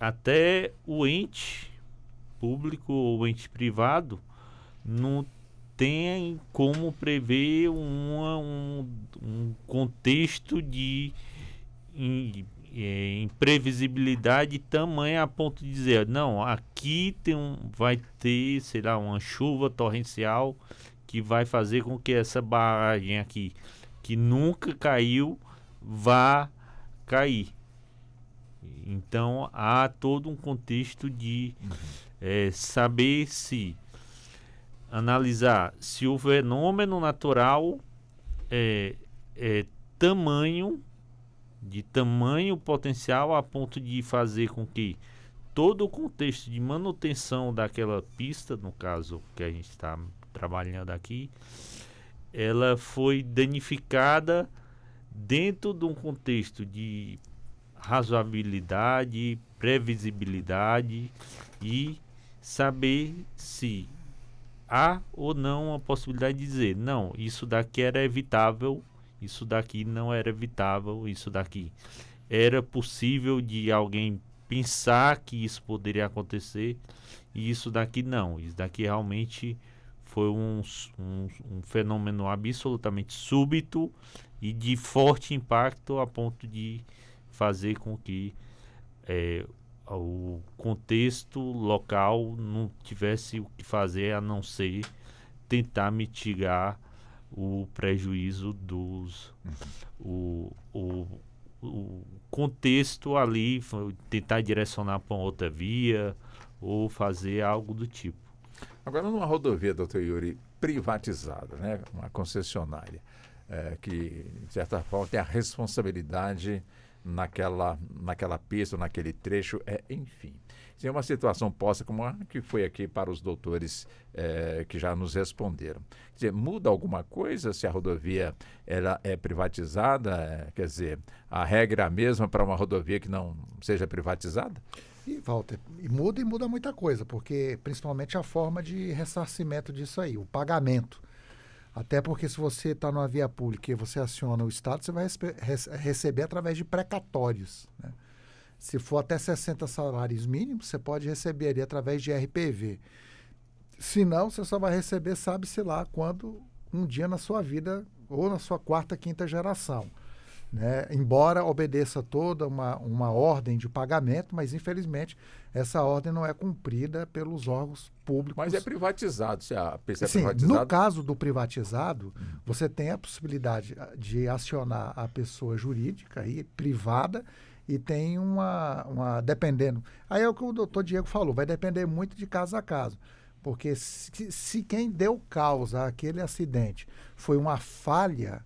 até o ente público ou ente privado não tem como prever um contexto de imprevisibilidade tamanha a ponto de dizer, não, aqui vai ter, sei lá, uma chuva torrencial que vai fazer com que essa barragem aqui, que nunca caiu, vá cair. Então, há todo um contexto de saber analisar se o fenômeno natural de tamanho potencial a ponto de fazer com que todo o contexto de manutenção daquela pista, no caso que a gente está trabalhando aqui, ela foi danificada dentro de um contexto de razoabilidade, previsibilidade e saber se há ou não a possibilidade de dizer, não, isso daqui era evitável, isso daqui não era evitável, isso daqui era possível de alguém pensar que isso poderia acontecer e isso daqui não, isso daqui realmente foi um fenômeno absolutamente súbito e de forte impacto a ponto de fazer com que o contexto local não tivesse o que fazer a não ser tentar mitigar o prejuízo o contexto ali, tentar direcionar para outra via ou fazer algo do tipo. Agora, numa rodovia, doutor Yuri, privatizada, né, uma concessionária, que, de certa forma, tem a responsabilidade naquela pista, naquele trecho, enfim. Se é uma situação posta como a que foi aqui para os doutores que já nos responderam. Quer dizer, muda alguma coisa se a rodovia ela é privatizada? Quer dizer, a regra é a mesma para uma rodovia que não seja privatizada? E, Walter, muda muita coisa, porque principalmente a forma de ressarcimento disso aí, o pagamento. Até porque se você está numa via pública e você aciona o Estado, você vai receber através de precatórios, né? Se for até 60 salários mínimos, você pode receber ali através de RPV. Se não, você só vai receber, sabe-se lá, quando um dia na sua vida ou na sua quarta, quinta geração, né? Embora obedeça toda uma ordem de pagamento, mas infelizmente essa ordem não é cumprida pelos órgãos públicos. Mas é privatizado, se a pista é Sim, privatizada. no caso do privatizado, você tem a possibilidade de acionar a pessoa jurídica aí, privada, e tem dependendo. Aí é o que o doutor Diego falou, vai depender muito de caso a caso. Porque se quem deu causa àquele acidente foi uma falha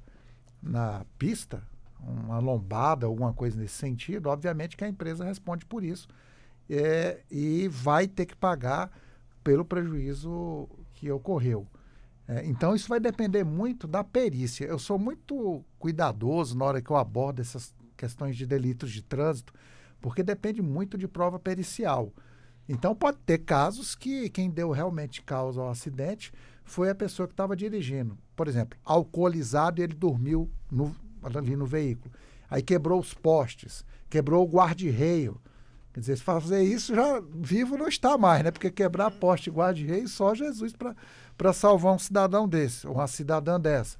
na pista, uma lombada, alguma coisa nesse sentido, obviamente que a empresa responde por isso e vai ter que pagar pelo prejuízo que ocorreu. Então, isso vai depender muito da perícia. Eu sou muito cuidadoso na hora que eu abordo essas questões de delitos de trânsito, porque depende muito de prova pericial. Então, pode ter casos que quem deu realmente causa ao acidente foi a pessoa que estava dirigindo. Por exemplo, alcoolizado e ele dormiu ali no veículo. Aí quebrou os postes, quebrou o guarda-reio. Quer dizer, se fazer isso, já vivo não está mais, né? Porque quebrar poste e guarda-reio, só Jesus para salvar um cidadão desse, ou uma cidadã dessa.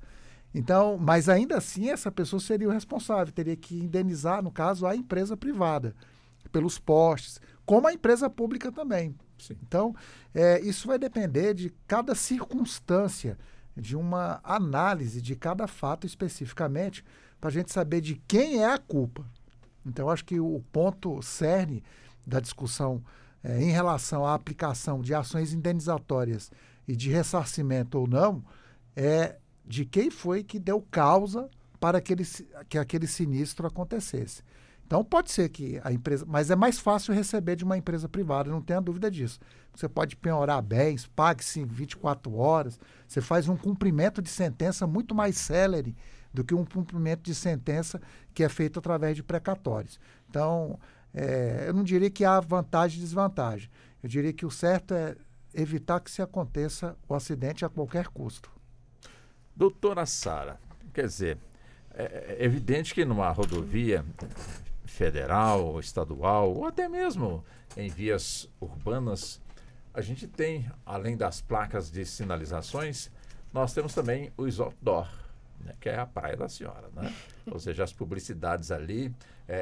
Então, mas ainda assim, essa pessoa seria o responsável, teria que indenizar, no caso, a empresa privada, pelos postes, como a empresa pública também. Sim. Então, isso vai depender de cada circunstância, de uma análise de cada fato especificamente, para a gente saber de quem é a culpa. Então, acho que o ponto cerne da discussão em relação à aplicação de ações indenizatórias e de ressarcimento ou não é de quem foi que deu causa para que aquele sinistro acontecesse. Então, pode ser que a empresa... Mas é mais fácil receber de uma empresa privada, não tenha dúvida disso. Você pode penhorar bens, pague-se em 24 horas, você faz um cumprimento de sentença muito mais célere do que um cumprimento de sentença que é feito através de precatórios. Então, eu não diria que há vantagem e desvantagem. Eu diria que o certo é evitar que se aconteça o acidente a qualquer custo. Doutora Sara, quer dizer, é evidente que numa rodovia federal, estadual, ou até mesmo em vias urbanas, a gente tem, além das placas de sinalizações, nós temos também os outdoor, né, que é a Praia da Senhora, né? Ou seja, as publicidades ali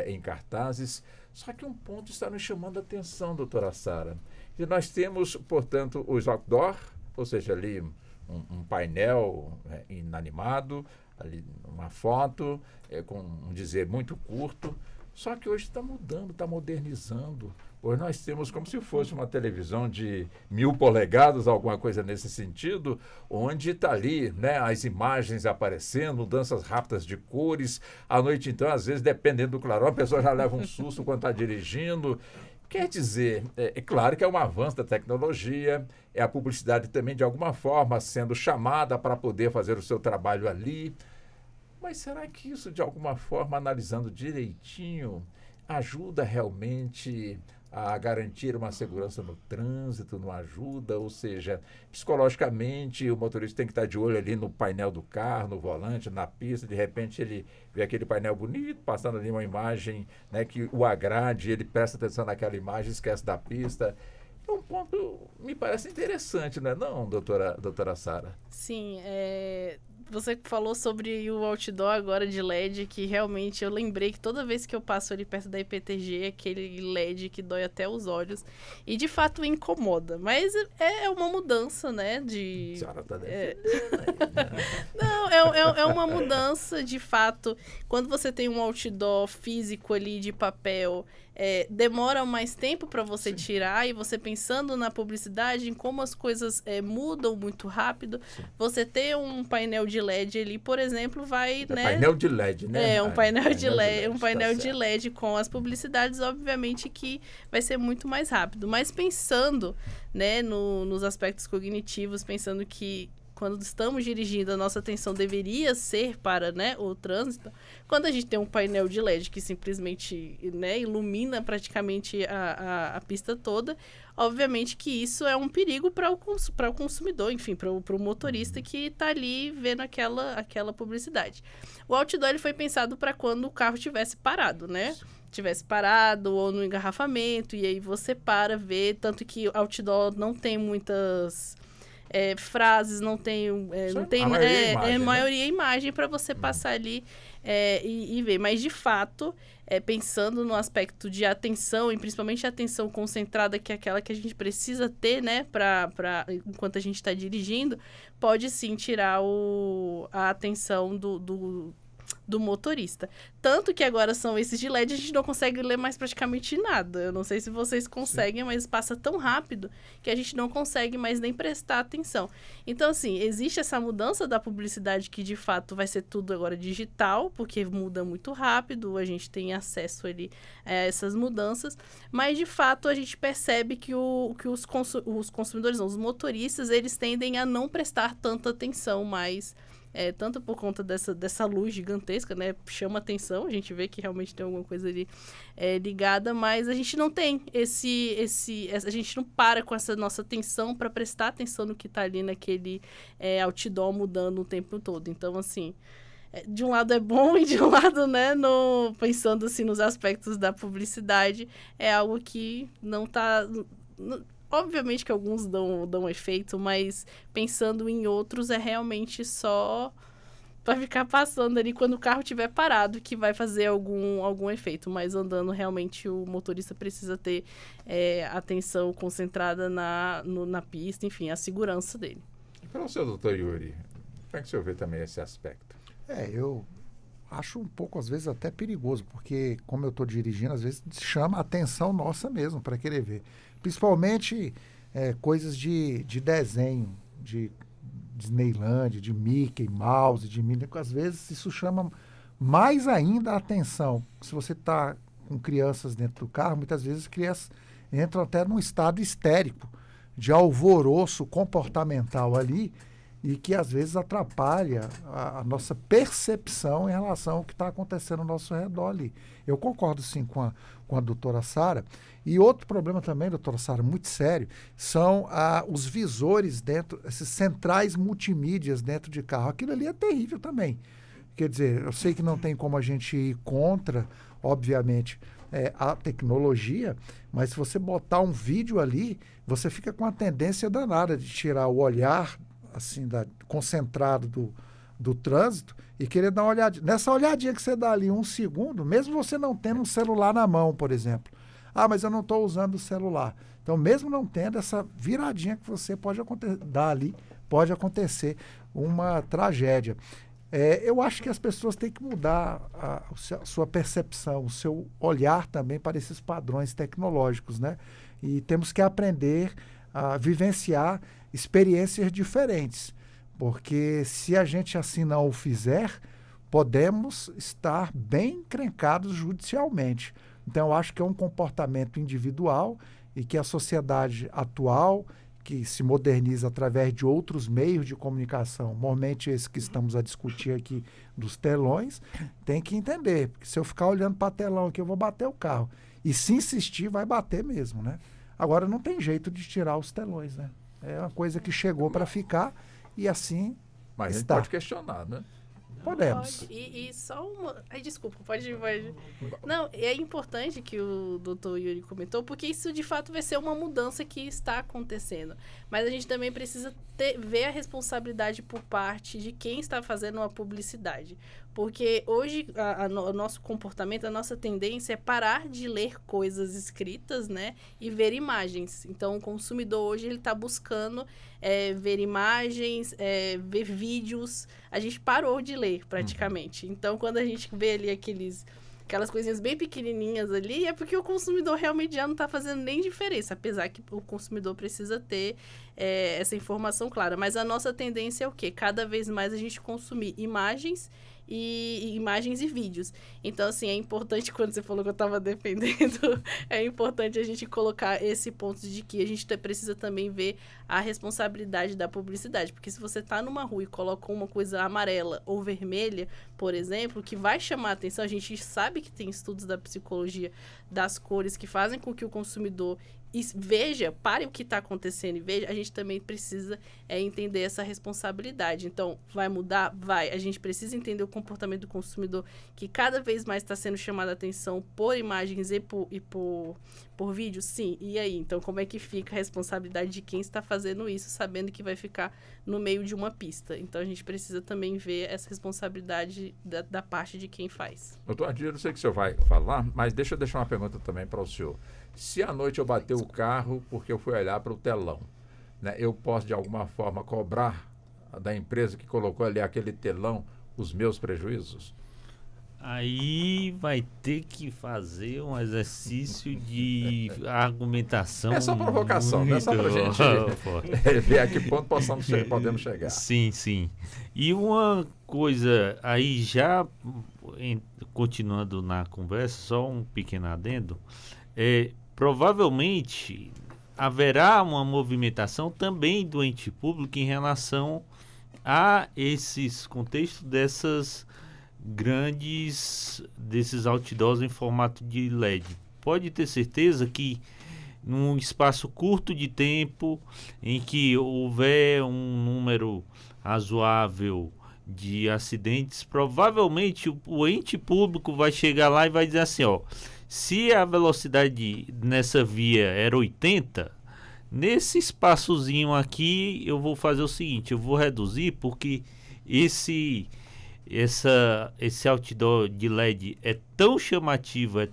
em cartazes. Só que um ponto está nos chamando a atenção, doutora Sara. E nós temos, portanto, os outdoor, ou seja, ali um painel inanimado, ali uma foto com um dizer muito curto. Só que hoje está mudando, está modernizando. Hoje nós temos como se fosse uma televisão de 1000 polegadas, alguma coisa nesse sentido, onde está ali, né, as imagens aparecendo, mudanças rápidas de cores. À noite, então, às vezes, dependendo do clarão, a pessoa já leva um susto quando está dirigindo. Quer dizer, é claro que é um avanço da tecnologia, é a publicidade também, de alguma forma, sendo chamada para poder fazer o seu trabalho ali. Mas será que isso, de alguma forma, analisando direitinho, ajuda realmente a garantir uma segurança no trânsito, não ajuda? Ou seja, psicologicamente, o motorista tem que estar de olho ali no painel do carro, no volante, na pista, de repente ele vê aquele painel bonito, passando ali uma imagem, né, que o agrade, ele presta atenção naquela imagem, esquece da pista. É um ponto, me parece interessante, não é não, doutora Sara? Sim, você falou sobre o outdoor agora de LED, que realmente eu lembrei que toda vez que eu passo ali perto da IPTG, aquele LED que dói até os olhos, e de fato incomoda, mas é uma mudança, né, A senhora tá Não, é uma mudança de fato. Quando você tem um outdoor físico ali de papel, demora mais tempo para você tirar, e você pensando na publicidade, em como as coisas mudam muito rápido, você ter um painel de LED ali, por exemplo, vai, né? Painel de LED, né? Um painel de LED, um painel tá de LED com as publicidades, obviamente que vai ser muito mais rápido. Mas pensando, né, nos aspectos cognitivos, pensando que quando estamos dirigindo, a nossa atenção deveria ser para, né, o trânsito. Quando a gente tem um painel de LED que simplesmente, né, ilumina praticamente a pista toda, obviamente que isso é um perigo para o consumidor, enfim, para o motorista que está ali vendo aquela publicidade. O outdoor ele foi pensado para quando o carro estivesse parado, né? Tivesse parado ou no engarrafamento, e aí você vê, tanto que o outdoor não tem muitas frases, não tem maioria imagem para você passar ali e ver. Mas, de fato, pensando no aspecto de atenção, e principalmente a atenção concentrada, que é aquela que a gente precisa ter, né, enquanto a gente está dirigindo, pode sim tirar a atenção do motorista. Tanto que agora são esses de LED, a gente não consegue ler mais praticamente nada. Eu não sei se vocês conseguem, mas passa tão rápido que a gente não consegue mais nem prestar atenção. Então, assim, existe essa mudança da publicidade que, de fato, vai ser tudo agora digital, porque muda muito rápido, a gente tem acesso ali a essas mudanças, mas, de fato, a gente percebe que os consumidores, não, os motoristas, eles tendem a não prestar tanta atenção mais tanto por conta dessa luz gigantesca, né? Chama atenção, a gente vê que realmente tem alguma coisa ali ligada, mas a gente não tem a gente não para com essa nossa atenção para prestar atenção no que está ali naquele outdoor mudando o tempo todo. Então, assim, de um lado é bom e de um lado, né, pensando assim nos aspectos da publicidade, é algo que não está... Obviamente que alguns dão efeito, mas pensando em outros é realmente só para ficar passando ali quando o carro estiver parado que vai fazer algum efeito. Mas andando, realmente, o motorista precisa ter atenção concentrada na pista, enfim, a segurança dele. E para o seu doutor Yuri, como é que o senhor vê também esse aspecto? Eu acho um pouco, às vezes, até perigoso, porque como eu estou dirigindo, às vezes chama a atenção nossa mesmo para querer ver. Principalmente coisas de desenho, de Disneyland, de Mickey Mouse, de Minnie, às vezes isso chama mais ainda a atenção. Se você está com crianças dentro do carro, muitas vezes as crianças entram até num estado histérico, de alvoroço comportamental ali, e que às vezes atrapalha a nossa percepção em relação ao que está acontecendo ao nosso redor ali. Eu concordo sim com a doutora Sara. E outro problema também, doutora Sara, muito sério, são os visores dentro, esses centrais multimídias dentro de carro. Aquilo ali é terrível também. Quer dizer, eu sei que não tem como a gente ir contra, obviamente, a tecnologia, mas se você botar um vídeo ali, você fica com a tendência danada de tirar o olhar assim, concentrado do trânsito e querer dar uma olhadinha. Nessa olhadinha que você dá ali 1 segundo, mesmo você não tendo um celular na mão, por exemplo. Mas eu não estou usando o celular. Então, mesmo não tendo essa viradinha que você pode dar ali, pode acontecer uma tragédia. Eu acho que as pessoas têm que mudar a sua percepção, o seu olhar também para esses padrões tecnológicos, né? E temos que aprender a vivenciar experiências diferentes, porque se a gente assim não o fizer, podemos estar bem encrencados judicialmente. Então, eu acho que é um comportamento individual e que a sociedade atual, que se moderniza através de outros meios de comunicação, normalmente esse que estamos a discutir aqui dos telões, tem que entender, porque se eu ficar olhando para telão aqui, eu vou bater o carro. E se insistir, vai bater mesmo, né? Agora, não tem jeito de tirar os telões, né? É uma coisa que chegou para ficar e assim Mas está. a gente pode questionar, né? Podemos. Pode. E só uma... Ai, desculpa, pode. Não, é importante que o doutor Yuri comentou, porque isso de fato vai ser uma mudança que está acontecendo. Mas a gente também precisa ver a responsabilidade por parte de quem está fazendo a publicidade. Porque hoje o nosso comportamento, a nossa tendência é parar de ler coisas escritas, né? E ver imagens. Então, o consumidor hoje ele está buscando ver imagens, ver vídeos. A gente parou de ler, praticamente. Então, quando a gente vê ali aquelas coisinhas bem pequenininhas ali, é porque o consumidor realmente já não está fazendo nem diferença, apesar que o consumidor precisa ter essa informação clara. Mas a nossa tendência é o quê? Cada vez mais a gente consumir imagens e vídeos. Então, assim, é importante, quando você falou que eu estava defendendo, é importante a gente colocar esse ponto de que a gente precisa também ver a responsabilidade da publicidade. Porque se você está numa rua e coloca uma coisa amarela ou vermelha, por exemplo, que vai chamar a atenção, a gente sabe que tem estudos da psicologia das cores que fazem com que o consumidor pare o que está acontecendo e veja, a gente também precisa entender essa responsabilidade. Então, vai mudar? Vai. A gente precisa entender o comportamento do consumidor, que cada vez mais está sendo chamado a atenção por imagens e por vídeo? Sim. E aí? Então, como é que fica a responsabilidade de quem está fazendo isso, sabendo que vai ficar no meio de uma pista? Então, a gente precisa também ver essa responsabilidade da parte de quem faz. Doutor Adílio, eu sei que o senhor vai falar, mas deixa eu deixar uma pergunta também para o senhor. Se à noite eu bater o carro porque eu fui olhar para o telão, né, eu posso de alguma forma cobrar da empresa que colocou ali aquele telão os meus prejuízos? Aí vai ter que fazer um exercício de argumentação. É só provocação, né? Só pra gente ver a que ponto podemos chegar. Sim, sim. E uma coisa, aí já continuando na conversa, só um pequeno adendo, provavelmente haverá uma movimentação também do ente público em relação há esses contextos desses outdoors em formato de LED. Pode ter certeza que num espaço curto de tempo, em que houver um número razoável de acidentes, provavelmente o ente público vai chegar lá e vai dizer assim, ó, se a velocidade nessa via era 80, nesse espaçozinho aqui eu vou fazer o seguinte, eu vou reduzir porque esse outdoor de LED é tão chamativo,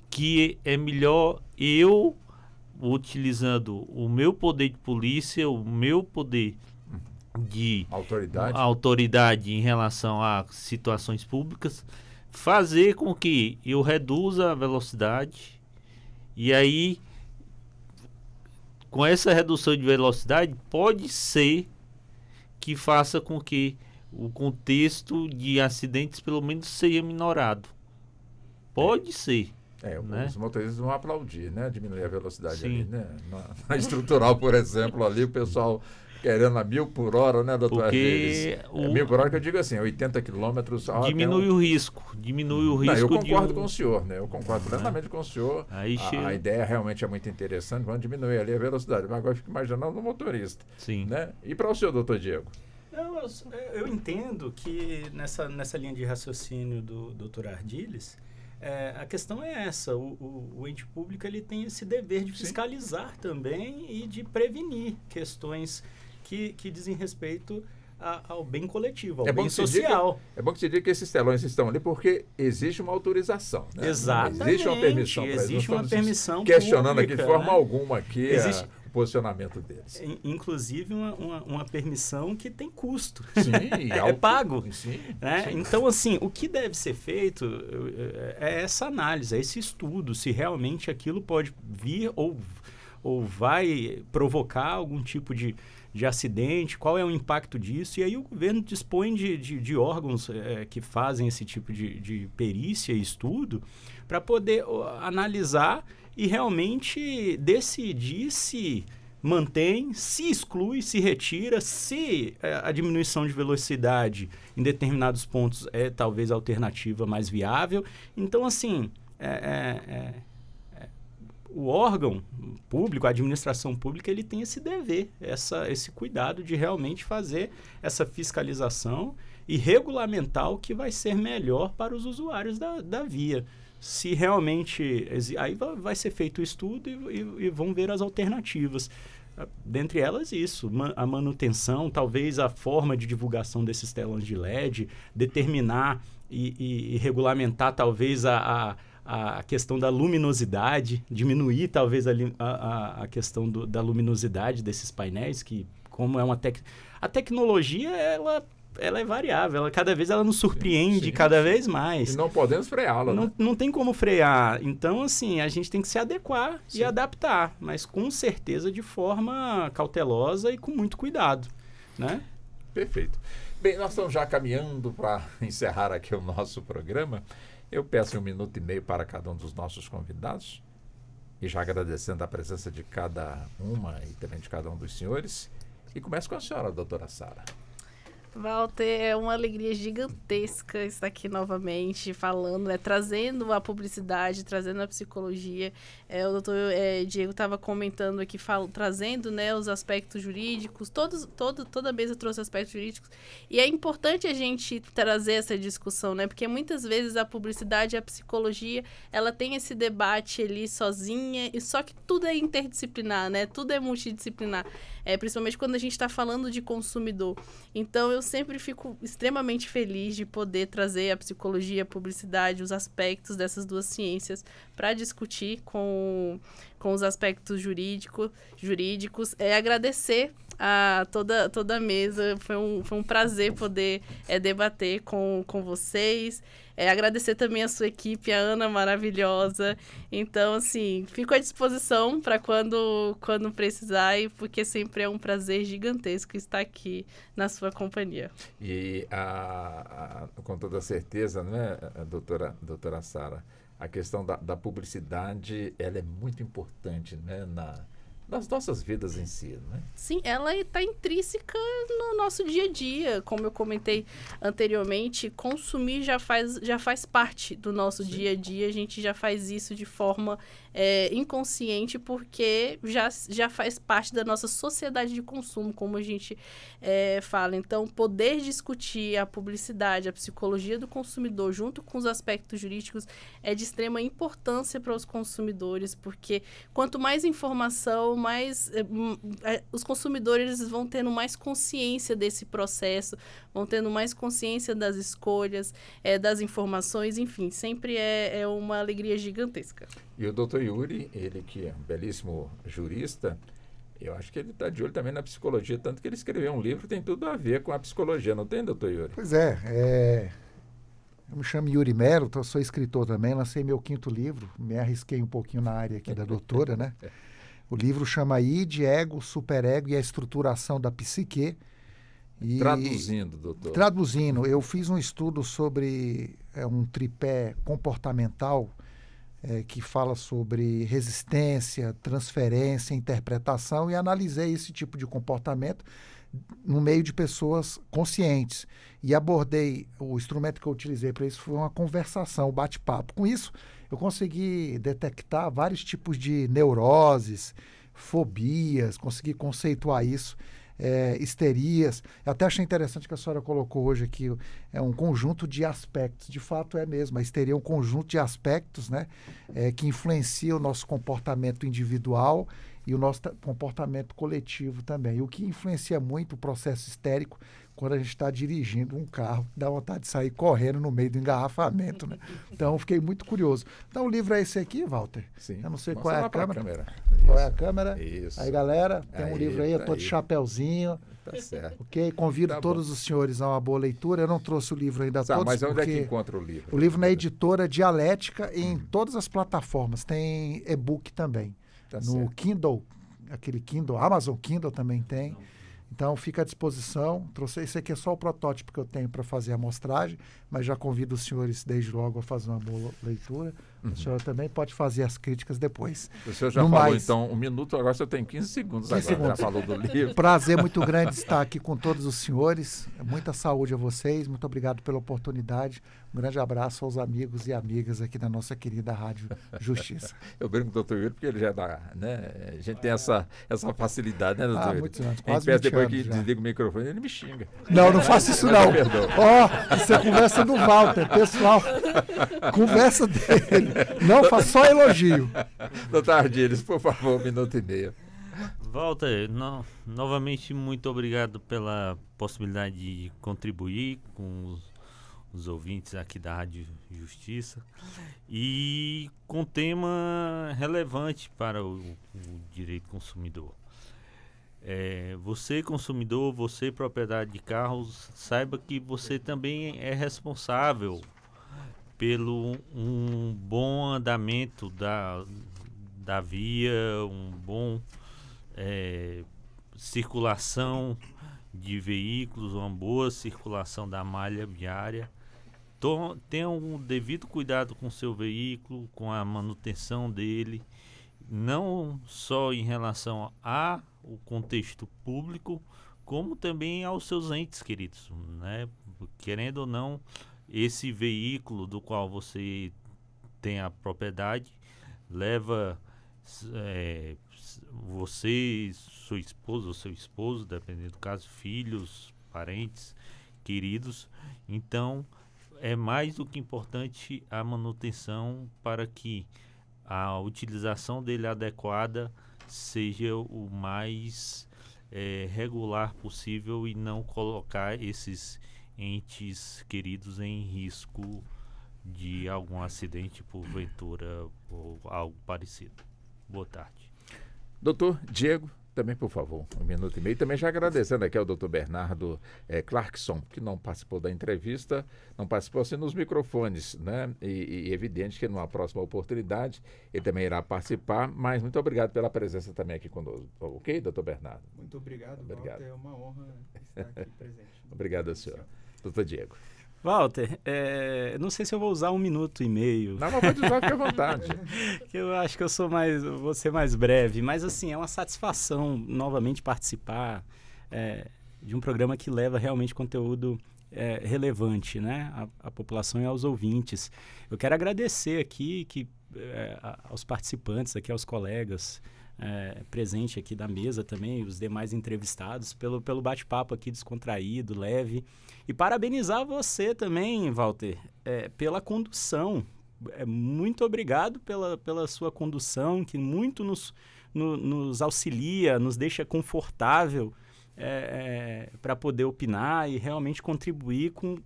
que é melhor eu, utilizando o meu poder de polícia, o meu poder de autoridade em relação a situações públicas, fazer com que eu reduza a velocidade, e aí com essa redução de velocidade pode ser que faça com que o contexto de acidentes pelo menos seja minorado. Pode ser. Os motoristas vão aplaudir, né? Diminuir a velocidade. Sim. Ali, né? Na estrutural, por exemplo, ali o pessoal querendo a 1.000 por hora, né, doutor? Porque 1.000 por hora que eu digo assim, 80 quilômetros... Diminui o risco. Eu concordo com o senhor, né? Eu concordo plenamente com o senhor. A ideia realmente é muito interessante, vamos diminuir ali a velocidade. Mas agora eu fico imaginando no motorista. Sim. Né? E para o senhor, doutor Diego? Eu entendo que nessa linha de raciocínio do doutor Ardiles, a questão é essa, o ente público ele tem esse dever de fiscalizar também e de prevenir questões que dizem respeito ao bem coletivo, ao bem social. É bom que se diga que esses telões estão ali porque existe uma autorização. Né? Exatamente. Existe uma permissão para eles. Existe uma permissão questionando pública, aqui de forma né? alguma aqui o posicionamento deles. Inclusive uma permissão que tem custo. Sim, é pago. Sim, né? sim. Então, assim, o que deve ser feito é essa análise, é esse estudo, se realmente aquilo pode vir ou vai provocar algum tipo de acidente, qual é o impacto disso, e aí o governo dispõe de órgãos que fazem esse tipo de perícia e estudo para poder analisar e realmente decidir se mantém, se exclui, se retira, se a diminuição de velocidade em determinados pontos é talvez a alternativa mais viável. Então, assim, o órgão público, a administração pública, ele tem esse dever, esse cuidado de realmente fazer essa fiscalização e regulamentar o que vai ser melhor para os usuários da via. Se realmente... Aí vai ser feito o estudo e vão ver as alternativas. Dentre elas, isso, a manutenção, talvez a forma de divulgação desses telões de LED, determinar e regulamentar talvez a questão da luminosidade, diminuir talvez a questão da luminosidade desses painéis, que como é a tecnologia, ela é variável, cada vez ela nos surpreende cada vez mais. E não podemos freá-la, né? Não tem como frear. Então, assim, a gente tem que se adequar e adaptar, mas com certeza de forma cautelosa e com muito cuidado, né? Perfeito. Bem, nós estamos já caminhando para encerrar aqui o nosso programa. Eu peço 1 minuto e meio para cada um dos nossos convidados e já agradecendo a presença de cada uma e também de cada um dos senhores. E começo com a senhora, doutora Sara. Walter, é uma alegria gigantesca estar aqui novamente falando, né, trazendo a publicidade, trazendo a psicologia. O doutor Diego estava comentando aqui, trazendo, né, os aspectos jurídicos, toda a mesa trouxe aspectos jurídicos. E é importante a gente trazer essa discussão, né, porque muitas vezes a publicidade e a psicologia, ela tem esse debate ali sozinha, e só que tudo é interdisciplinar, né, tudo é multidisciplinar, principalmente quando a gente está falando de consumidor. Então, eu sempre fico extremamente feliz de poder trazer a psicologia, a publicidade, os aspectos dessas duas ciências para discutir com os aspectos jurídicos. Agradecer a toda a mesa, foi um prazer poder debater com vocês. Agradecer também a sua equipe, a Ana maravilhosa. Então, assim, fico à disposição para quando precisar, porque sempre é um prazer gigantesco estar aqui na sua companhia. E com toda certeza, né, doutora Sara, a questão da publicidade, ela é muito importante, né, das nossas vidas em si, né? Sim, ela está intrínseca no nosso dia a dia. Como eu comentei anteriormente, consumir já faz parte do nosso dia a dia. A gente já faz isso de forma inconsciente, porque já faz parte da nossa sociedade de consumo, como a gente fala. Então, poder discutir a publicidade, a psicologia do consumidor, junto com os aspectos jurídicos, é de extrema importância para os consumidores, porque quanto mais informação, mais os consumidores vão tendo mais consciência desse processo, vão tendo mais consciência das escolhas, das informações, enfim, sempre é uma alegria gigantesca. E o doutor Yuri, ele que é um belíssimo jurista, eu acho que ele está de olho também na psicologia, tanto que ele escreveu um livro que tem tudo a ver com a psicologia, não tem, doutor Yuri? Pois é. Eu me chamo Yuri Melo, sou escritor também, lancei meu 5º livro, me arrisquei um pouquinho na área aqui da doutora, né? O livro chama Id, Ego, Superego e a Estruturação da Psique. E, traduzindo, doutor. Traduzindo, eu fiz um estudo sobre um tripé comportamental que fala sobre resistência, transferência, interpretação, e analisei esse tipo de comportamento no meio de pessoas conscientes. E abordei, o instrumento que eu utilizei para isso foi uma conversação, um bate-papo. Com isso, eu consegui detectar vários tipos de neuroses, fobias, consegui conceituar isso, histerias. Eu até achei interessante que a senhora colocou hoje aqui, é um conjunto de aspectos. De fato é mesmo, a histeria é um conjunto de aspectos, né, que influencia o nosso comportamento individual e o nosso comportamento coletivo também. E o que influencia muito o processo histérico quando a gente está dirigindo um carro, dá vontade de sair correndo no meio do engarrafamento, né? Então, fiquei muito curioso. Então, o livro é esse aqui, Walter? Sim. Eu não sei Mostra qual é lá a pra câmera. Isso. Qual é a câmera? Isso. Aí, galera, tem um Aí, livro aí, eu tô aí. de chapéuzinho. Tá certo. Ok? Convido Tá todos os senhores a uma boa leitura. Eu não trouxe o livro ainda todos, Mas onde é que porque encontra o livro? o livro na editora Dialética e em todas as plataformas. Tem e-book também. Tá No certo. Kindle, aquele Kindle, Amazon Kindle também tem. Então, fica à disposição. Esse aqui é só o protótipo que eu tenho para fazer a amostragem, mas já convido os senhores desde logo a fazer uma boa leitura. A senhora também pode fazer as críticas depois. O senhor já No falou, mais, então, 1 minuto, agora o senhor tem 15 segundos 15 agora. Já segundos. falou do livro. Prazer muito grande estar aqui com todos os senhores. Muita saúde a vocês. Muito obrigado pela oportunidade. Um grande abraço aos amigos e amigas aqui da nossa querida Rádio Justiça. Eu brinco com o doutor Yuri porque ele já dá, né? A gente tem essa facilidade, né, doutor Yuri? Muitos anos, A gente quase pensa 20 depois anos que já. desliga o microfone, ele me xinga. Não faça isso não. Perdão. Isso é conversa do Walter, pessoal. Conversa dele. Não, faça só elogio. Doutor Ardilhes, por favor, 1 minuto e meio. Walter, novamente muito obrigado pela possibilidade de contribuir com os ouvintes aqui da Rádio Justiça e com tema relevante para o direito consumidor. Você consumidor, você propriedade de carros, saiba que você também é responsável pelo um bom andamento da via, um bom circulação de veículos, uma boa circulação da malha viária. Tenha um devido cuidado com o seu veículo, com a manutenção dele, não só em relação ao contexto público, como também aos seus entes queridos, né? Querendo ou não, esse veículo do qual você tem a propriedade leva você, sua esposa ou seu esposo, dependendo do caso, filhos, parentes, queridos. Então, é mais do que importante a manutenção para que a utilização dele adequada seja o mais regular possível e não colocar esses entes queridos em risco de algum acidente porventura ou algo parecido. Boa tarde. Doutor Diego, também, por favor, 1 minuto e meio. Também já agradecendo aqui ao doutor Bernardo Clarkson, que não participou da entrevista, não participou assim nos microfones, né? E evidente que numa próxima oportunidade ele também irá participar, mas muito obrigado pela presença também aqui conosco. Ok, doutor Bernardo? Muito obrigado, Obrigado. Walter. É uma honra estar aqui presente. Obrigado ao senhor. Doutor Diego. Walter, não sei se eu vou usar 1 minuto e meio. Não, mas pode usar, fique à vontade. Que eu acho que vou ser mais breve. Mas, assim, é uma satisfação novamente participar de um programa que leva realmente conteúdo relevante, né, à população e aos ouvintes. Eu quero agradecer aqui aos participantes, aqui aos colegas presentes aqui da mesa também, os demais entrevistados, pelo bate-papo aqui descontraído, leve. E parabenizar você também, Walter, pela condução. Muito obrigado pela sua condução, que muito nos auxilia, nos deixa confortável para poder opinar e realmente contribuir com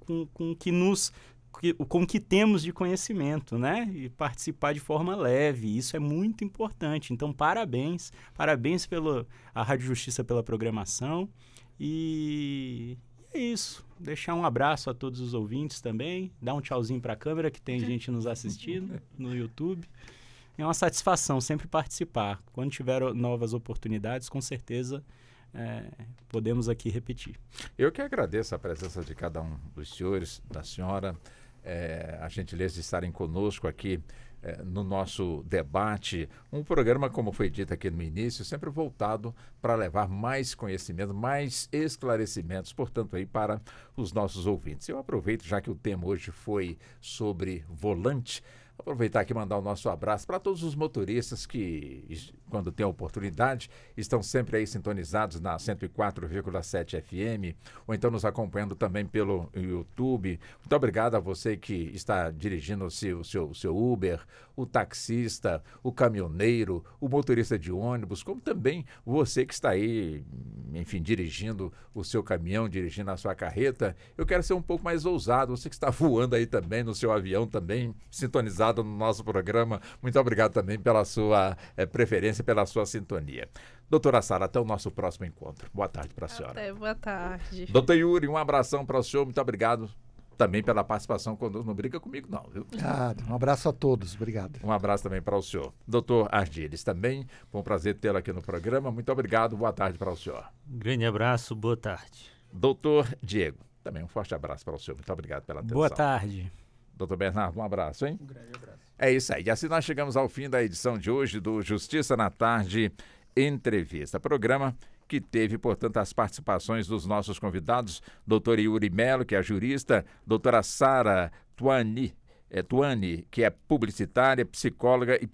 o que temos de conhecimento, né? E participar de forma leve. Isso é muito importante. Então, parabéns pela Rádio Justiça pela programação. E é isso. Deixar um abraço a todos os ouvintes também. Dar um tchauzinho para a câmera, que tem gente nos assistindo no YouTube. É uma satisfação sempre participar. Quando tiver novas oportunidades, com certeza podemos aqui repetir. Eu que agradeço a presença de cada um dos senhores, da senhora, a gentileza de estarem conosco aqui no nosso debate, um programa, como foi dito aqui no início, sempre voltado para levar mais conhecimento, mais esclarecimentos, portanto, aí para os nossos ouvintes. Eu aproveito, já que o tema hoje foi sobre volante, aproveitar aqui e mandar o nosso abraço para todos os motoristas que, quando tem a oportunidade, estão sempre aí sintonizados na 104,7 FM, ou então nos acompanhando também pelo YouTube. Muito obrigado a você que está dirigindo o seu Uber, o taxista, o caminhoneiro, o motorista de ônibus, como também você que está aí, enfim, dirigindo o seu caminhão, dirigindo a sua carreta. Eu quero ser um pouco mais ousado, você que está voando aí também no seu avião também, sintonizado no nosso programa. Muito obrigado também pela sua preferência, pela sua sintonia. Doutora Sara, até o nosso próximo encontro. Boa tarde para a senhora. Boa tarde. Doutor Yuri, um abração para o senhor. Muito obrigado também pela participação conosco. Não briga comigo não, viu? Um abraço a todos. Obrigado. Um abraço também para o senhor. Doutor Ardiles, também foi um prazer tê-lo aqui no programa. Muito obrigado. Boa tarde para o senhor. Grande abraço. Boa tarde. Doutor Diego, também um forte abraço para o senhor. Muito obrigado pela atenção. Boa tarde. Doutor Bernardo, um abraço, hein? Um grande abraço. É isso aí. E assim nós chegamos ao fim da edição de hoje do Justiça na Tarde Entrevista. Programa que teve, portanto, as participações dos nossos convidados, doutor Yuri Melo, que é jurista, doutora Sara Tuani, que é publicitária, psicóloga e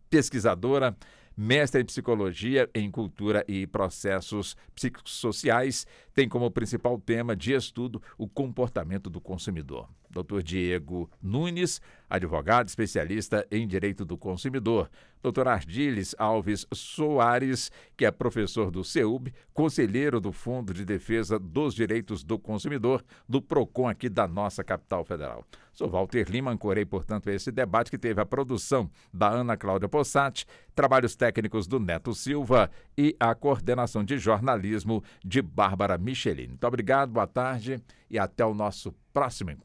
pesquisadora, mestre em psicologia, em cultura e processos psicossociais, tem como principal tema de estudo o comportamento do consumidor. Dr. Diego Nunes, advogado especialista em direito do consumidor. Dr. Ardiles Alves Soares, que é professor do CEUB, conselheiro do Fundo de Defesa dos Direitos do Consumidor, do PROCON aqui da nossa capital federal. Sou Walter Lima, ancorei, portanto, esse debate que teve a produção da Ana Cláudia Possati, trabalhos técnicos do Neto Silva e a coordenação de jornalismo de Bárbara Michelin. Muito obrigado, boa tarde e até o nosso próximo encontro.